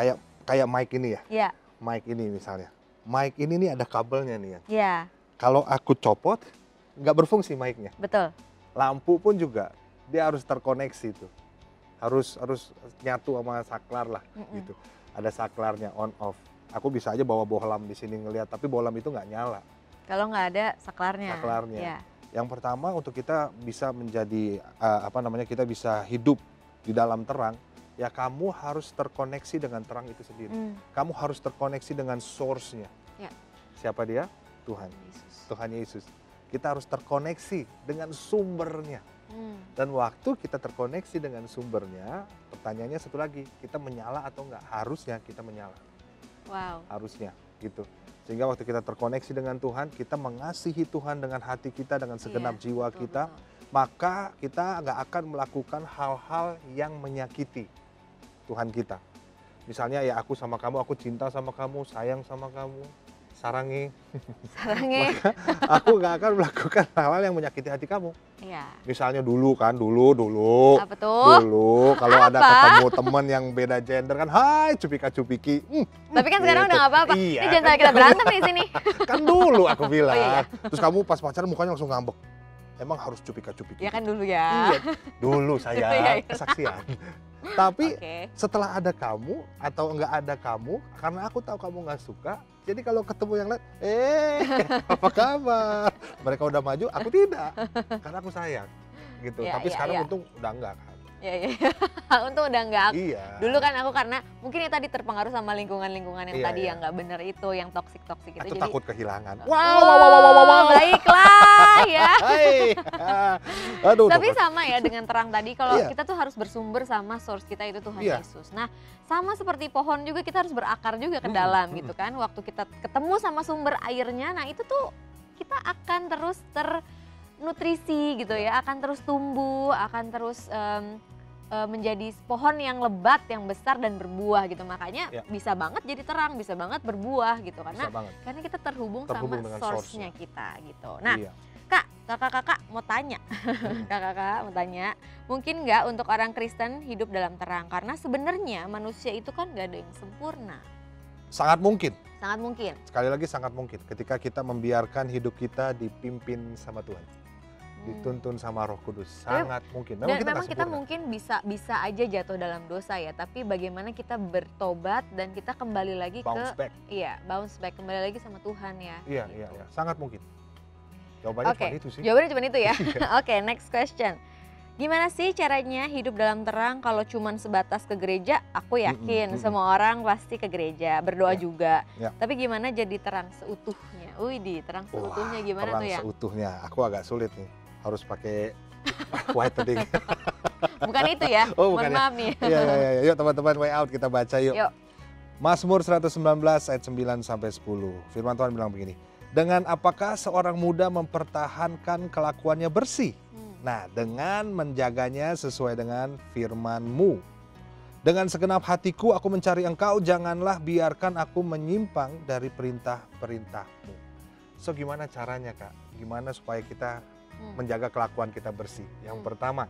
kayak mic ini ya. Mic ini misalnya. Mic ini nih ada kabelnya nih ya. Kalau aku copot nggak berfungsi mic-nya. Betul. Lampu pun juga dia harus terkoneksi tuh, harus nyatu sama saklar lah gitu. Ada saklarnya on off. Aku bisa aja bawa bohlam di sini ngelihat, tapi bohlam itu nggak nyala. Kalau nggak ada saklarnya. Yang pertama untuk kita bisa menjadi kita bisa hidup di dalam terang, ya kamu harus terkoneksi dengan terang itu sendiri. Kamu harus terkoneksi dengan source-nya. Siapa dia? Tuhan. Tuhan Yesus. Kita harus terkoneksi dengan sumbernya. Dan waktu kita terkoneksi dengan sumbernya, pertanyaannya satu lagi, kita menyala atau enggak? Harusnya kita menyala. Wow. Harusnya gitu. Sehingga waktu kita terkoneksi dengan Tuhan, kita mengasihi Tuhan dengan hati kita, dengan segenap jiwa kita, maka kita nggak akan melakukan hal-hal yang menyakiti Tuhan kita. Misalnya ya aku sama kamu, aku cinta sama kamu, sayang sama kamu, sarangi. Maka aku nggak akan melakukan hal-hal yang menyakiti hati kamu. Misalnya dulu Apa tuh? Dulu kalau ada ketemu teman yang beda gender kan, hai cupika-cupiki. Tapi kan sekarang udah nggak apa-apa. Ini jangan kita berantem di sini. Kan dulu aku bilang. Terus kamu pas pacaran mukanya langsung ngambek. Emang harus cupika-cupiki? Ya kan dulu ya. Iya, dulu saya kesaksian. Tapi setelah ada kamu atau nggak ada kamu, karena aku tahu kamu nggak suka, jadi kalau ketemu yang lain, apa kabar? Mereka udah maju, aku tidak, karena aku sayang, gitu. Tapi sekarang untung udah enggak kan. Untung udah enggak. Dulu kan aku karena mungkin ya tadi terpengaruh sama lingkungan-lingkungan yang tadi yang nggak bener itu, yang toksik itu. Aku takut kehilangan. Baiklah ya. Aduh, tapi sama ya dengan terang tadi, kalau kita tuh harus bersumber sama source kita itu Tuhan Yesus. Nah sama seperti pohon juga kita harus berakar juga ke dalam gitu kan. Waktu kita ketemu sama sumber airnya, nah itu tuh kita akan terus ternutrisi gitu ya, akan terus tumbuh, akan terus menjadi pohon yang lebat, yang besar dan berbuah gitu. Makanya bisa banget jadi terang, bisa banget berbuah gitu, karena kita terhubung sama source-nya kita gitu. Nah, kakak-kakak mau tanya, kakak-kakak mau tanya, mungkin nggak untuk orang Kristen hidup dalam terang? Karena sebenarnya manusia itu kan nggak ada yang sempurna. Sangat mungkin. Sangat mungkin. Sekali lagi sangat mungkin ketika kita membiarkan hidup kita dipimpin sama Tuhan. Dituntun sama Roh Kudus, sangat mungkin. Memang kita mungkin bisa aja jatuh dalam dosa ya, tapi bagaimana kita bertobat dan kita kembali lagi bounce back. Bounce back, kembali lagi sama Tuhan ya. Iya, sangat mungkin. Jawabannya cuma itu sih. Jawabannya cuma itu ya. Oke, next question. Gimana sih caranya hidup dalam terang kalau cuman sebatas ke gereja? Aku yakin semua orang pasti ke gereja, berdoa juga. Tapi gimana jadi terang seutuhnya? Terang seutuhnya gimana tuh ya? Terang seutuhnya, aku agak sulit nih. Harus pakai whitening. Bukan itu ya, mohon maaf nih. Yuk teman-teman way out kita baca yuk. Mazmur 119 ayat 9 sampai 10. Firman Tuhan bilang begini. Dengan apakah seorang muda mempertahankan kelakuannya bersih? Nah, dengan menjaganya sesuai dengan firman-Mu. Dengan segenap hatiku aku mencari Engkau, janganlah biarkan aku menyimpang dari perintah-perintah-Mu. So gimana caranya Kak? Gimana supaya kita menjaga kelakuan kita bersih? Yang pertama,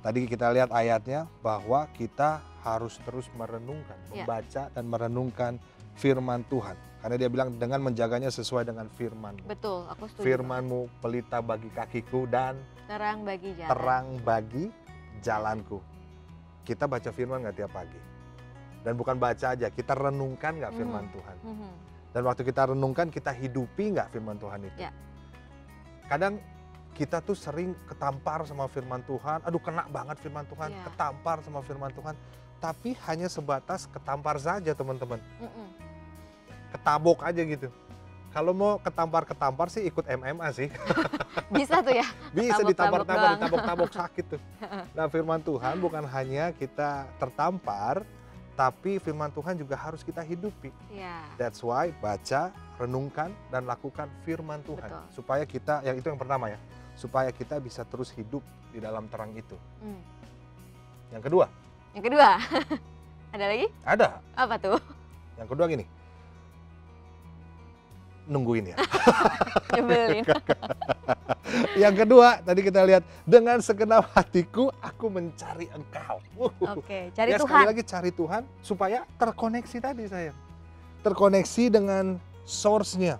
tadi kita lihat ayatnya bahwa kita harus terus merenungkan, membaca dan merenungkan firman Tuhan. Karena dia bilang dengan menjaganya sesuai dengan firman-Mu. Betul, aku setuju. Firman-Mu pelita bagi kakiku dan terang bagi jalan. Terang bagi jalanku. Kita baca firman nggak tiap pagi? Dan bukan baca aja, kita renungkan nggak firman Tuhan? Dan waktu kita renungkan, kita hidupi nggak firman Tuhan itu? Kadang kita tuh sering ketampar sama firman Tuhan, aduh kena banget firman Tuhan, ketampar sama firman Tuhan. Tapi hanya sebatas ketampar saja teman-teman. Ketabok aja gitu. Kalau mau ketampar-ketampar sih ikut MMA sih. Bisa tuh ya? Bisa ditampar-tampar, ditabok-tabok sakit tuh. Nah firman Tuhan bukan hanya kita tertampar, tapi firman Tuhan juga harus kita hidupi. That's why baca, renungkan, dan lakukan firman Tuhan. Betul. Supaya kita, yang itu yang pertama ya, supaya kita bisa terus hidup di dalam terang itu. Yang kedua. Yang kedua, ada lagi? Ada. Apa tuh? Yang kedua gini, nungguin ya. Nyebelin. Yang kedua, tadi kita lihat, dengan segenap hatiku aku mencari Engkau. Oke, cari Tuhan. Sekali lagi cari Tuhan supaya terkoneksi tadi saya. Terkoneksi dengan source-nya.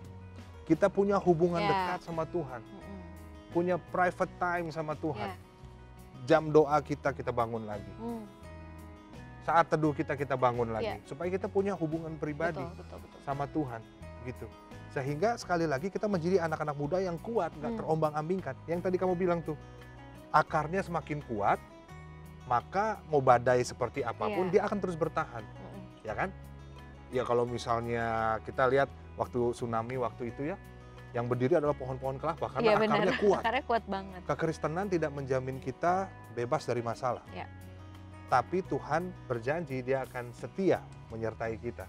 Kita punya hubungan dekat sama Tuhan. Punya private time sama Tuhan. Jam doa kita bangun lagi. Saat teduh kita bangun lagi. Supaya kita punya hubungan pribadi betul. Sama Tuhan. Gitu. Sehingga sekali lagi kita menjadi anak-anak muda yang kuat, gak terombang-ambingkan. Yang tadi kamu bilang tuh, akarnya semakin kuat, maka mau badai seperti apapun dia akan terus bertahan. Ya kan? Ya kalau misalnya kita lihat waktu tsunami waktu itu ya, yang berdiri adalah pohon-pohon kelapa karena akarnya kuat. Akarnya kuat banget. Kekristenan tidak menjamin kita bebas dari masalah. Tapi Tuhan berjanji dia akan setia menyertai kita.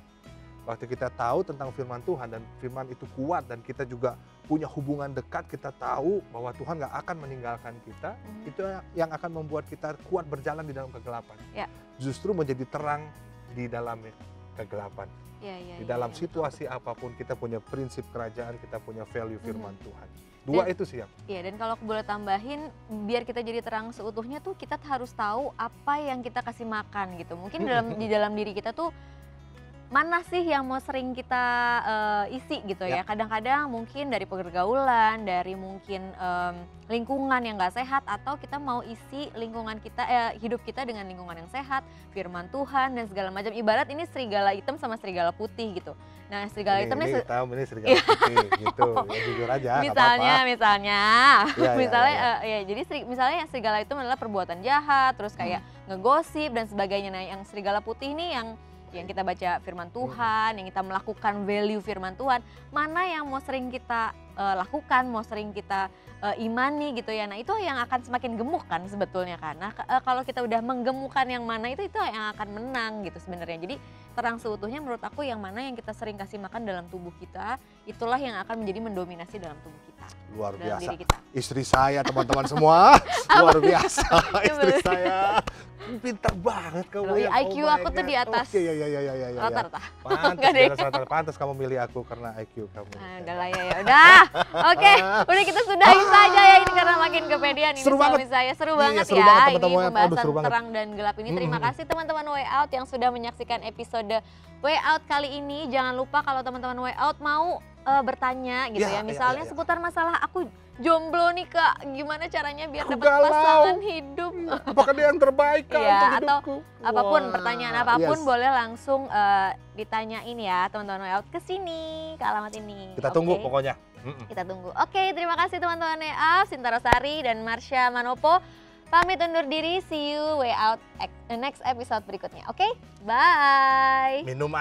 Waktu kita tahu tentang firman Tuhan dan firman itu kuat dan kita juga punya hubungan dekat, kita tahu bahwa Tuhan gak akan meninggalkan kita, itu yang akan membuat kita kuat berjalan di dalam kegelapan. Justru menjadi terang di dalam kegelapan. Di dalam situasi apapun kita punya prinsip kerajaan, kita punya value firman Tuhan. Dua itu sih ya. Iya, dan kalau aku boleh tambahin, biar kita jadi terang seutuhnya tuh kita harus tahu apa yang kita kasih makan gitu. Mungkin di dalam diri kita tuh mana sih yang mau sering kita isi gitu ya. Kadang-kadang mungkin dari pergaulan, dari mungkin lingkungan yang gak sehat, atau kita mau isi lingkungan kita, hidup kita dengan lingkungan yang sehat, firman Tuhan dan segala macam. Ibarat ini serigala hitam sama serigala putih gitu. Nah serigala hitam ini serigala putih gitu, ya jujur aja. Misalnya serigala hitam adalah perbuatan jahat, terus kayak ngegosip dan sebagainya. Nah yang serigala putih ini yang kita baca firman Tuhan, yang kita melakukan value firman Tuhan, mana yang mau sering kita lakukan, mau sering kita imani gitu ya. Nah itu yang akan semakin gemuk kan sebetulnya kan. Nah kalau kita udah menggemukkan yang mana itu yang akan menang gitu sebenarnya. Jadi terang seutuhnya menurut aku yang mana yang kita sering kasih makan dalam tubuh kita, itulah yang akan menjadi mendominasi dalam tubuh kita. Luar biasa. Diri kita. Istri saya, teman-teman semua, luar biasa. Istri saya, pintar banget kamu ya. IQ aku tuh di atas rata-rata. Pantas kamu milih aku karena IQ kamu. Udah lah ya, udah. Oke, udah kita sudahi saja ya ini karena makin kepedean ini suami saya. Seru banget ya ini pembahasan terang dan gelap ini. Terima kasih teman-teman Way Out yang sudah menyaksikan episode Way Out kali ini. Jangan lupa kalau teman-teman Way Out mau bertanya gitu ya, misalnya seputar masalah aku jomblo nih Kak, gimana caranya biar dapat pasangan hidup? Apakah dia yang terbaik Kak untuk hidupku? Atau apapun, pertanyaan apapun boleh langsung ditanyain ya teman-teman Way Out ke sini, ke alamat ini. Kita tunggu pokoknya. Kita tunggu. Oke, terima kasih teman-teman Way Out, Sinta Rosari dan Marsha Manopo. Pamit undur diri, see you Way Out next episode berikutnya. Oke, bye. Minum